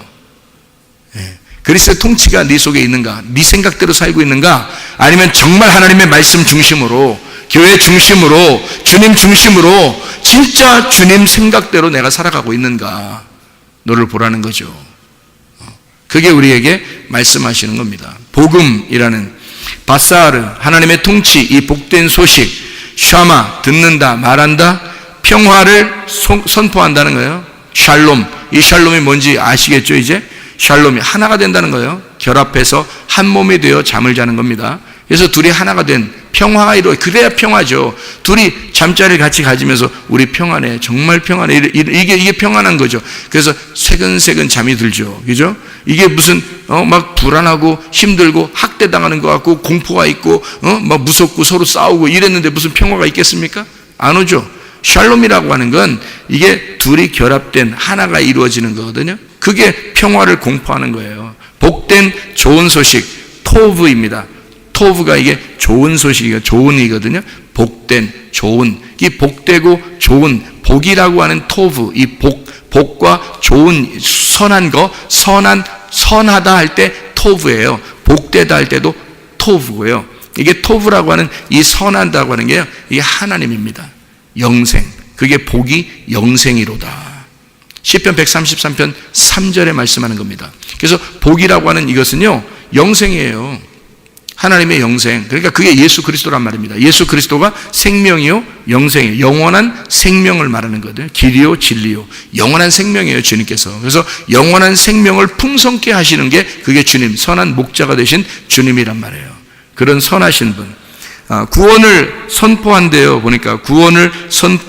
예. 그리스도의 통치가 네 속에 있는가, 네 생각대로 살고 있는가, 아니면 정말 하나님의 말씀 중심으로, 교회 중심으로, 주님 중심으로 진짜 주님 생각대로 내가 살아가고 있는가, 너를 보라는 거죠. 그게 우리에게 말씀하시는 겁니다. 복음이라는 바사르, 하나님의 통치, 이 복된 소식, 샤마, 듣는다, 말한다, 평화를 선포한다는 거예요. 샬롬, 이 샬롬이 뭔지 아시겠죠 이제? 샬롬이 하나가 된다는 거예요. 결합해서 한 몸이 되어 잠을 자는 겁니다. 그래서 둘이 하나가 된 평화가 이루어, 그래야 평화죠. 둘이 잠자리를 같이 가지면서 우리 평안해, 정말 평안해, 이게 평안한 거죠. 그래서 새근새근 잠이 들죠. 그죠? 이게 무슨 막 불안하고 힘들고 학대당하는 것 같고 공포가 있고 막 무섭고 서로 싸우고 이랬는데 무슨 평화가 있겠습니까? 안 오죠. 샬롬이라고 하는 건 이게 둘이 결합된 하나가 이루어지는 거거든요. 그게 평화를 공포하는 거예요. 복된 좋은 소식, 토브입니다. 토브가 이게 좋은 소식이고 좋은이거든요. 복된, 좋은. 이 복되고 좋은, 복이라고 하는 토브, 이 복과 좋은, 선한 거, 선하다 할 때 토브예요. 복되다 할 때도 토브고요. 이게 토브라고 하는 이 선한다고 하는 게요, 이게 하나님입니다. 영생. 그게 복이 영생이로다. 시편 133편 3절에 말씀하는 겁니다. 그래서 복이라고 하는 이것은요, 영생이에요. 하나님의 영생. 그러니까 그게 예수 그리스도란 말입니다. 예수 그리스도가 생명이요, 영생이요. 영원한 생명을 말하는 거거든요. 길이요, 진리요. 영원한 생명이에요, 주님께서. 그래서 영원한 생명을 풍성케 하시는 게 그게 주님, 선한 목자가 되신 주님이란 말이에요. 그런 선하신 분. 구원을 선포한대요. 보니까 구원을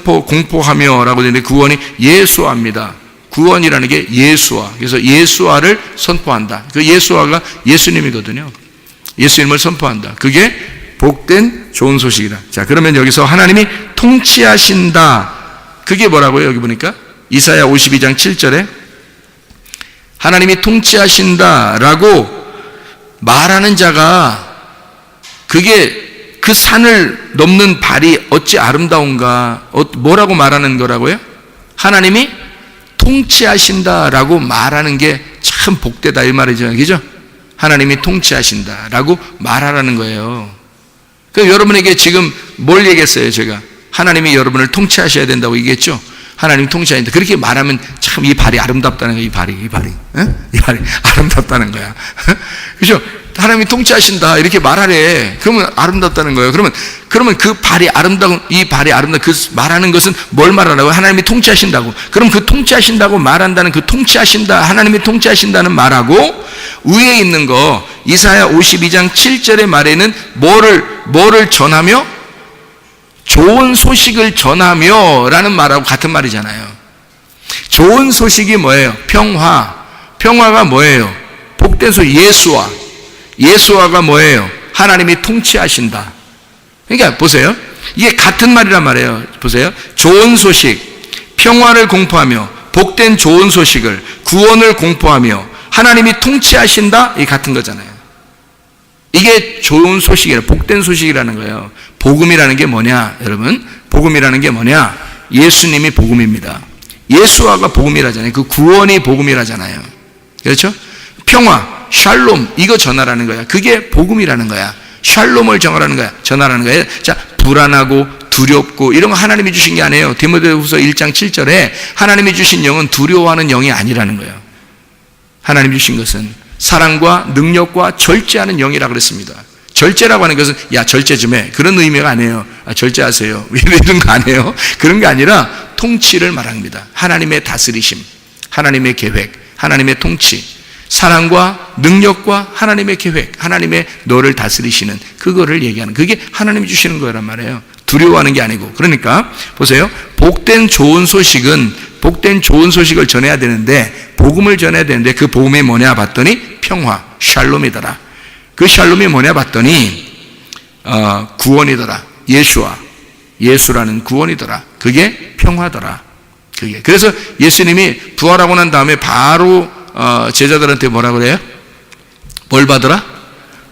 공포하며 라고 되는데 구원이 예수아입니다. 구원이라는 게 예수아. 그래서 예수아를 선포한다. 그 예수아가 예수님이거든요. 예수님을 선포한다. 그게 복된 좋은 소식이다. 자, 그러면 여기서 하나님이 통치하신다. 그게 뭐라고요? 여기 보니까 이사야 52장 7절에 하나님이 통치하신다라고 말하는 자가, 그게 그 산을 넘는 발이 어찌 아름다운가, 뭐라고 말하는 거라고요? 하나님이 통치하신다라고 말하는 게 참 복되다 이 말이죠. 그죠? 하나님이 통치하신다라고 말하라는 거예요. 그럼 여러분에게 지금 뭘 얘기했어요? 제가 하나님이 여러분을 통치하셔야 된다고 얘기했죠. 하나님 통치하신다. 그렇게 말하면 참 이 발이 아름답다는 거예요. 이 발이 아름답다는 거야. 그죠? 하나님이 통치하신다 이렇게 말하래. 그러면 아름답다는 거예요. 그러면 그 발이 아름다운, 이 발이 아름다운 그 말하는 것은 뭘 말하라고요? 하나님이 통치하신다고. 그럼 그 통치하신다고 말한다는 그 통치하신다, 하나님이 통치하신다는 말하고 위에 있는 거 이사야 52장 7절의 말에는 뭐를 전하며? 좋은 소식을 전하며 라는 말하고 같은 말이잖아요. 좋은 소식이 뭐예요? 평화가 뭐예요? 복된 소식, 예수아가 뭐예요? 하나님이 통치하신다. 그러니까 보세요. 이게 같은 말이란 말이에요. 보세요. 좋은 소식, 평화를 공포하며 복된 좋은 소식을, 구원을 공포하며 하나님이 통치하신다. 이게 같은 거잖아요. 이게 좋은 소식이에요. 복된 소식이라는 거예요. 복음이라는 게 뭐냐, 여러분? 복음이라는 게 뭐냐? 예수님이 복음입니다. 예수아가 복음이라잖아요. 그 구원이 복음이라잖아요. 그렇죠? 평화, 샬롬, 이거 전하라는 거야. 그게 복음이라는 거야. 샬롬을 전하라는 거야. 전하라는 거야. 자, 불안하고 두렵고 이런 거 하나님이 주신 게 아니에요. 디모데후서 1장 7절에 하나님이 주신 영은 두려워하는 영이 아니라는 거예요. 하나님이 주신 것은 사랑과 능력과 절제하는 영이라 그랬습니다. 절제라고 하는 것은 야 절제 좀 해, 그런 의미가 아니에요. 절제하세요 이런 거 아니에요. 그런 게 아니라 통치를 말합니다. 하나님의 다스리심, 하나님의 계획, 하나님의 통치, 사랑과 능력과 하나님의 계획, 하나님의 너를 다스리시는 그거를 얘기하는, 그게 하나님이 주시는 거란 말이에요. 두려워하는 게 아니고. 그러니까 보세요, 복된 좋은 소식을 전해야 되는데, 복음을 전해야 되는데 그 복음이 뭐냐 봤더니 평화, 샬롬이더라. 그 샬롬이 뭐냐 봤더니 구원이더라. 예수라는 구원이더라. 그게 평화더라. 그게. 그래서 예수님이 부활하고 난 다음에 바로 제자들한테 뭐라 그래요? 뭘 받으라?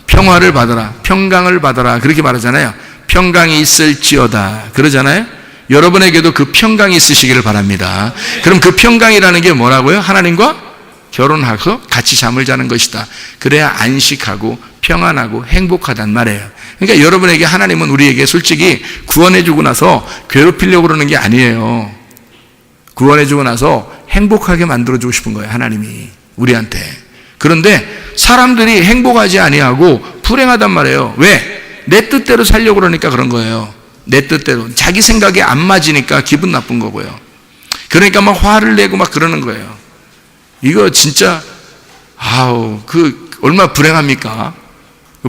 평화를 받아라. 평강을 받아라. 그렇게 말하잖아요. 평강이 있을지어다. 그러잖아요. 여러분에게도 그 평강이 있으시기를 바랍니다. 그럼 그 평강이라는 게 뭐라고요? 하나님과 결혼하고 같이 잠을 자는 것이다. 그래야 안식하고 평안하고 행복하단 말이에요. 그러니까 여러분에게 하나님은 우리에게 솔직히 구원해주고 나서 괴롭히려고 그러는 게 아니에요. 구원해주고 나서 행복하게 만들어주고 싶은 거예요, 하나님이 우리한테. 그런데 사람들이 행복하지 아니하고 불행하단 말이에요. 왜? 내 뜻대로 살려고 그러니까 그런 거예요. 내 뜻대로. 자기 생각에 안 맞으니까 기분 나쁜 거고요. 그러니까 막 화를 내고 막 그러는 거예요. 이거 진짜 얼마나 불행합니까?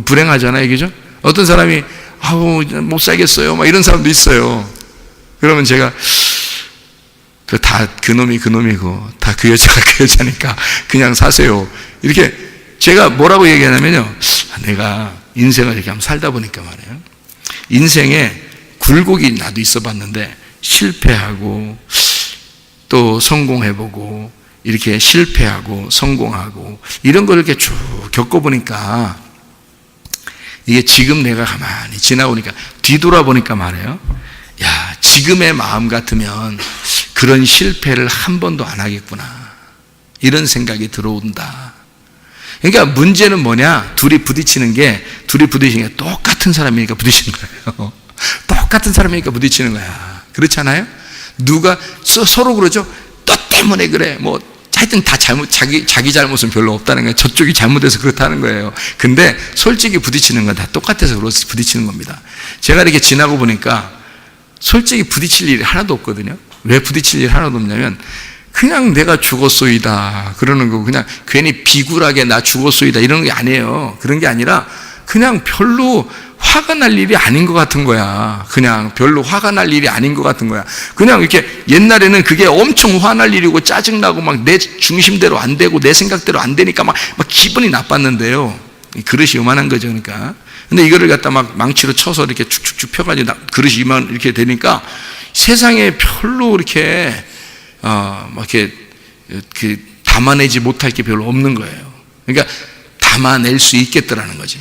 불행하잖아요, 그죠? 어떤 사람이 못 살겠어요, 막 이런 사람도 있어요. 그러면 제가 다 그놈이고 다 그 여자가 그 여자니까 그냥 사세요. 이렇게 제가 뭐라고 얘기하냐면요, 내가 인생을 이렇게 한번 살다 보니까 말이에요, 인생에 굴곡이 나도 있어봤는데 실패하고 또 성공해보고 이렇게 실패하고 성공하고 이런 걸 이렇게 쭉 겪어보니까 이게 지금 내가 가만히 지나오니까 뒤돌아보니까 말이에요, 야, 지금의 마음 같으면 그런 실패를 한 번도 안 하겠구나, 이런 생각이 들어온다. 그러니까 문제는 뭐냐, 둘이 부딪히는 게 똑같은 사람이니까 부딪히는 거예요. 똑같은 사람이니까 부딪히는 거야. 그렇잖아요? 누가 서로 그러죠. 너 때문에 그래. 하여튼 다 자기 잘못은 별로 없다는 거예요. 저쪽이 잘못해서 그렇다는 거예요. 근데 솔직히 부딪히는 건 다 똑같아서 부딪히는 겁니다. 제가 이렇게 지나고 보니까 솔직히 부딪힐 일이 하나도 없거든요. 왜 부딪힐 일이 하나도 없냐면 그냥 내가 죽었소이다 그러는 거고, 그냥 괜히 비굴하게 나 죽었소이다 이러는 게 아니에요. 그런 게 아니라 그냥 별로 화가 날 일이 아닌 것 같은 거야. 그냥 별로 화가 날 일이 아닌 것 같은 거야. 그냥 이렇게 옛날에는 그게 엄청 화날 일이고 짜증나고 막 내 중심대로 안 되고 내 생각대로 안 되니까 막 기분이 나빴는데요. 그릇이 요만한 거죠. 그러니까. 근데 이거를 갖다 막 망치로 쳐서 이렇게 축축축 펴가지고 그릇이 이만 이렇게 되니까 세상에 별로 이렇게 담아내지 못할 게 별로 없는 거예요. 그러니까 담아낼 수 있겠더라는 거지.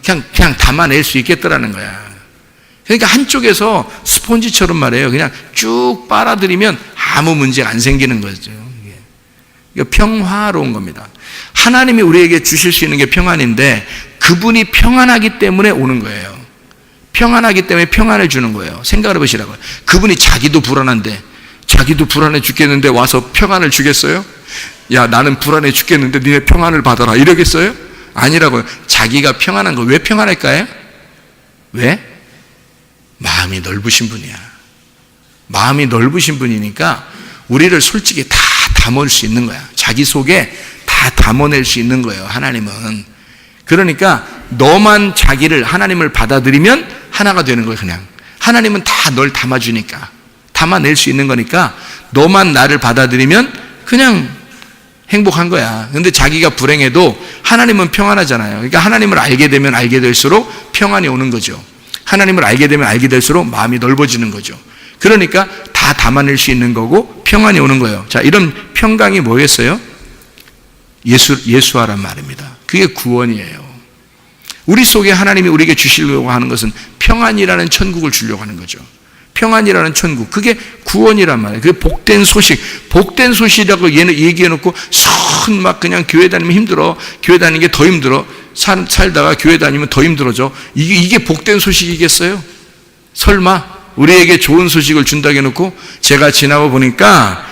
그냥 담아낼 수 있겠더라는 거야. 그러니까 한쪽에서 스폰지처럼 말해요. 그냥 쭉 빨아들이면 아무 문제가 안 생기는 거죠. 이게 평화로운 겁니다. 하나님이 우리에게 주실 수 있는 게 평안인데 그분이 평안하기 때문에 오는 거예요. 평안하기 때문에 평안을 주는 거예요. 생각을 해보시라고요. 그분이 자기도 불안한데, 자기도 불안해 죽겠는데 와서 평안을 주겠어요? 야, 나는 불안해 죽겠는데 니네 평안을 받아라 이러겠어요? 아니라고요. 자기가 평안한 거. 왜 평안할까요? 왜? 마음이 넓으신 분이야. 마음이 넓으신 분이니까 우리를 솔직히 다 담을 수 있는 거야. 자기 속에 다 담아낼 수 있는 거예요, 하나님은. 그러니까 너만 자기를, 하나님을 받아들이면 하나가 되는 거예요. 그냥 하나님은 다 널 담아주니까, 담아낼 수 있는 거니까 너만 나를 받아들이면 그냥 행복한 거야. 근데 자기가 불행해도 하나님은 평안하잖아요. 그러니까 하나님을 알게 되면 알게 될수록 평안이 오는 거죠. 하나님을 알게 되면 알게 될수록 마음이 넓어지는 거죠. 그러니까 다 담아낼 수 있는 거고 평안이 오는 거예요. 자, 이런 평강이 뭐겠어요? 예수하란 말입니다. 그게 구원이에요. 우리 속에 하나님이 우리에게 주시려고 하는 것은 평안이라는 천국을 주려고 하는 거죠. 평안이라는 천국, 그게 구원이란 말이에요. 그게 복된 소식, 복된 소식이라고 얘기해놓고 막 그냥 교회 다니면 힘들어. 교회 다니는 게 더 힘들어. 살다가 교회 다니면 더 힘들어져. 이게 복된 소식이겠어요? 설마 우리에게 좋은 소식을 준다고 해놓고 제가 지나고 보니까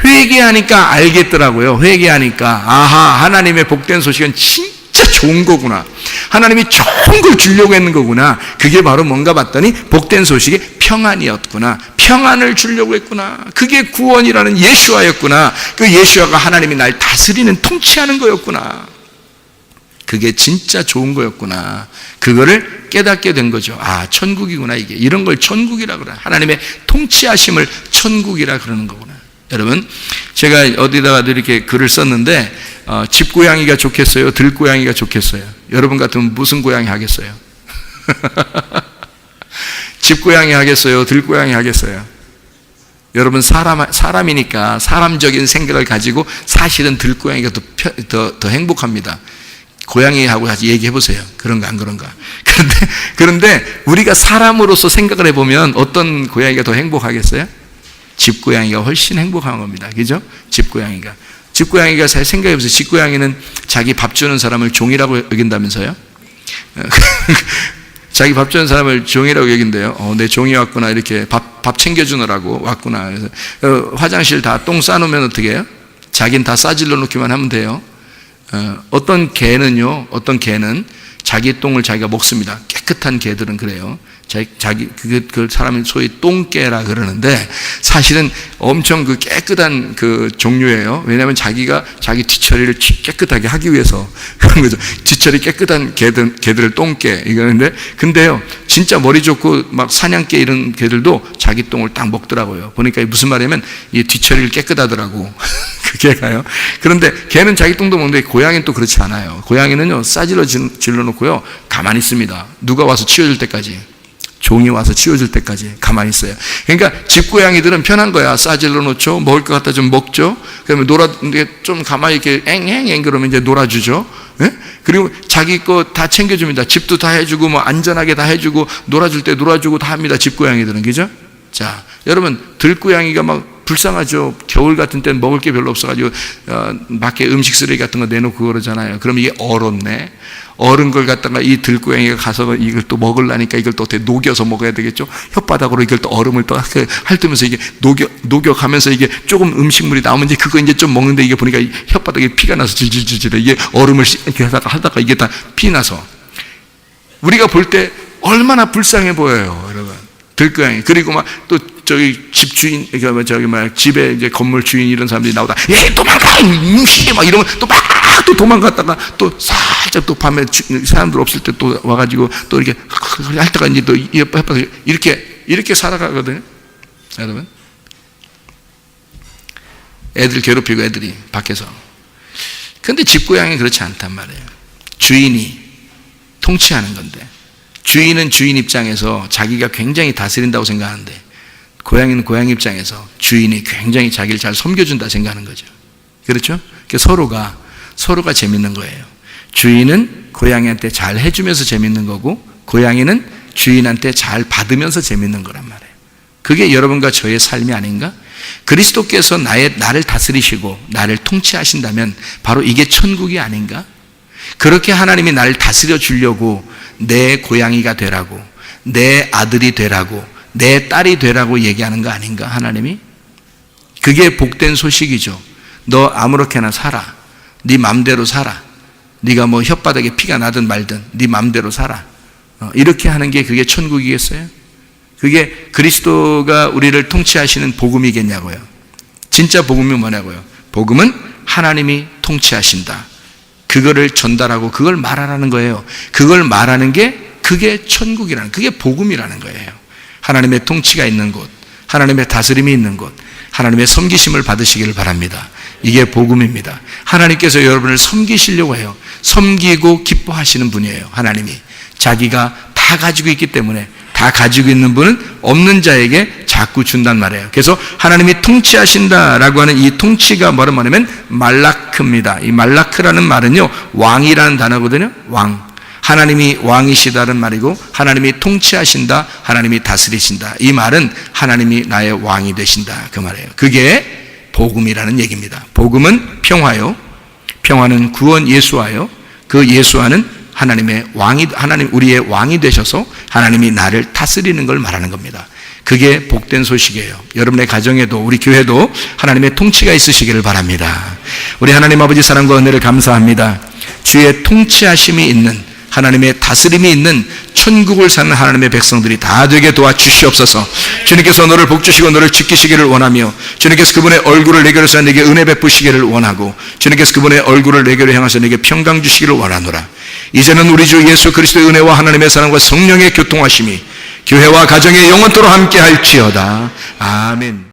회개하니까 알겠더라고요. 회개하니까 아하, 하나님의 복된 소식은 진짜 좋은 거구나. 하나님이 좋은 걸 주려고 했는 거구나. 그게 바로 뭔가 봤더니 복된 소식이 평안이었구나. 평안을 주려고 했구나. 그게 구원이라는 예수아였구나. 그 예수아가 하나님이 날 다스리는, 통치하는 거였구나. 그게 진짜 좋은 거였구나. 그거를 깨닫게 된 거죠. 아, 천국이구나. 이게 이런 걸 천국이라 그래. 하나님의 통치하심을 천국이라 그러는 거구나. 여러분, 제가 어디다가 이렇게 글을 썼는데 집고양이가 좋겠어요? 들고양이가 좋겠어요? 여러분 같으면 무슨 고양이 하겠어요? 집고양이 하겠어요? 들고양이 하겠어요? 여러분, 사람이니까 사람적인 생각을 가지고 사실은 들고양이가 더 행복합니다. 고양이하고 같이 얘기해 보세요. 그런가 안 그런가? 그런데 우리가 사람으로서 생각을 해보면 어떤 고양이가 더 행복하겠어요? 집고양이가 훨씬 행복한 겁니다. 그죠? 집고양이가 잘 생각해 보세요. 집고양이는 자기 밥 주는 사람을 종이라고 여긴다면서요? 자기 밥 주는 사람을 종이라고 여긴대요. 내 종이 왔구나. 이렇게 밥 챙겨주느라고 왔구나. 그래서 화장실 다 똥 싸놓으면 어떻게 해요? 자기는 다 싸질러 놓기만 하면 돼요. 어떤 개는 자기 똥을 자기가 먹습니다. 깨끗한 개들은 그래요. 그 사람이 소위 똥개라 그러는데 사실은 엄청 그 깨끗한 그 종류예요. 왜냐하면 자기가 자기 뒤처리를 깨끗하게 하기 위해서 그런 거죠. 뒤처리 깨끗한 개들을 똥개 이거는데, 근데요, 진짜 머리 좋고 막 사냥개 이런 개들도 자기 똥을 딱 먹더라고요. 보니까 무슨 말이냐면 이 뒤처리를 깨끗하더라고. 그 개가요. 그런데 개는 자기 똥도 먹는데 고양이는 또 그렇지 않아요. 고양이는요, 싸질러 놓고요, 가만히 있습니다. 누가 와서 치워줄 때까지. 종이 와서 치워줄 때까지 가만히 있어요. 그러니까 집고양이들은 편한 거야. 싸질러 놓죠. 먹을 것 갖다 좀 먹죠. 그러면 좀 가만히 이렇게 앵앵앵 그러면 이제 놀아주죠. 예? 그리고 자기 거 다 챙겨줍니다. 집도 다 해주고, 뭐 안전하게 다 해주고, 놀아줄 때 놀아주고 다 합니다. 집고양이들은. 그죠? 자, 여러분, 들고양이가 막 불쌍하죠. 겨울 같은 때는 먹을 게 별로 없어가지고 밖에 음식 쓰레기 같은 거 내놓고 그러잖아요. 그럼 이게 얼었네. 얼은 걸 갖다가 이 들고양이가 가서 이걸 또 먹으려니까 이걸 또 어떻게 녹여서 먹어야 되겠죠. 혓바닥으로 이걸 또 얼음을 또 핥으면서 이게 녹여가면서 이게 조금 음식물이 나오면 이제 그거 이제 좀 먹는데, 이게 보니까 혓바닥에 피가 나서 질질질질 이게 얼음을 이렇게 하다가 이게 다 피 나서 우리가 볼 때 얼마나 불쌍해 보여요, 여러분. 들고양이. 그리고 막 또 저기 집주인, 집에 이제 건물 주인 이런 사람들이 나오다, 도망가! 음식이 막 이러면 또 막 또 도망갔다가 또 살짝 또 밤에 사람들 없을 때 또 와가지고 또 이렇게 핥다가 이제 또 이렇게 살아가거든요. 여러분. 애들 괴롭히고 애들이 밖에서. 근데 집고양이는 그렇지 않단 말이에요. 주인이 통치하는 건데, 주인은 주인 입장에서 자기가 굉장히 다스린다고 생각하는데, 고양이는 고양이 입장에서 주인이 굉장히 자기를 잘 섬겨준다 생각하는 거죠. 그렇죠? 서로가 재밌는 거예요. 주인은 고양이한테 잘 해주면서 재밌는 거고, 고양이는 주인한테 잘 받으면서 재밌는 거란 말이에요. 그게 여러분과 저의 삶이 아닌가? 그리스도께서 나를 다스리시고 나를 통치하신다면 바로 이게 천국이 아닌가? 그렇게 하나님이 나를 다스려 주려고 내 고양이가 되라고, 내 아들이 되라고, 내 딸이 되라고 얘기하는 거 아닌가, 하나님이? 그게 복된 소식이죠. 너 아무렇게나 살아. 네 맘대로 살아. 네가 뭐 혓바닥에 피가 나든 말든 네 맘대로 살아. 이렇게 하는 게 그게 천국이겠어요? 그게 그리스도가 우리를 통치하시는 복음이겠냐고요. 진짜 복음이 뭐냐고요. 복음은 하나님이 통치하신다. 그거를 전달하고 그걸 말하라는 거예요. 그걸 말하는 게 그게 천국이라는, 그게 복음이라는 거예요. 하나님의 통치가 있는 곳, 하나님의 다스림이 있는 곳, 하나님의 섬기심을 받으시기를 바랍니다. 이게 복음입니다. 하나님께서 여러분을 섬기시려고 해요. 섬기고 기뻐하시는 분이에요. 하나님이 자기가 다 가지고 있기 때문에, 다 가지고 있는 분은 없는 자에게 자꾸 준단 말이에요. 그래서 하나님이 통치하신다라고 하는 이 통치가 뭐란 말이냐면 말라크입니다. 이 말라크라는 말은요, 왕이라는 단어거든요. 왕. 하나님이 왕이시다는 말이고, 하나님이 통치하신다, 하나님이 다스리신다. 이 말은 하나님이 나의 왕이 되신다, 그 말이에요. 그게 복음이라는 얘기입니다. 복음은 평화요, 평화는 구원 예수와요. 그 예수와는 하나님의 왕이, 하나님 우리의 왕이 되셔서 하나님이 나를 다스리는 걸 말하는 겁니다. 그게 복된 소식이에요. 여러분의 가정에도 우리 교회도 하나님의 통치가 있으시기를 바랍니다. 우리 하나님 아버지 사랑과 은혜를 감사합니다. 주의 통치하심이 있는, 하나님의 다스림이 있는 천국을 사는 하나님의 백성들이 다 되게 도와주시옵소서. 주님께서 너를 복주시고 너를 지키시기를 원하며, 주님께서 그분의 얼굴을 내게로 해서 내게 은혜 베푸시기를 원하고, 주님께서 그분의 얼굴을 내게로 향해서 내게 평강 주시기를 원하노라. 이제는 우리 주 예수 그리스도의 은혜와 하나님의 사랑과 성령의 교통하심이 교회와 가정에 영원토록 함께 할지어다. 아멘.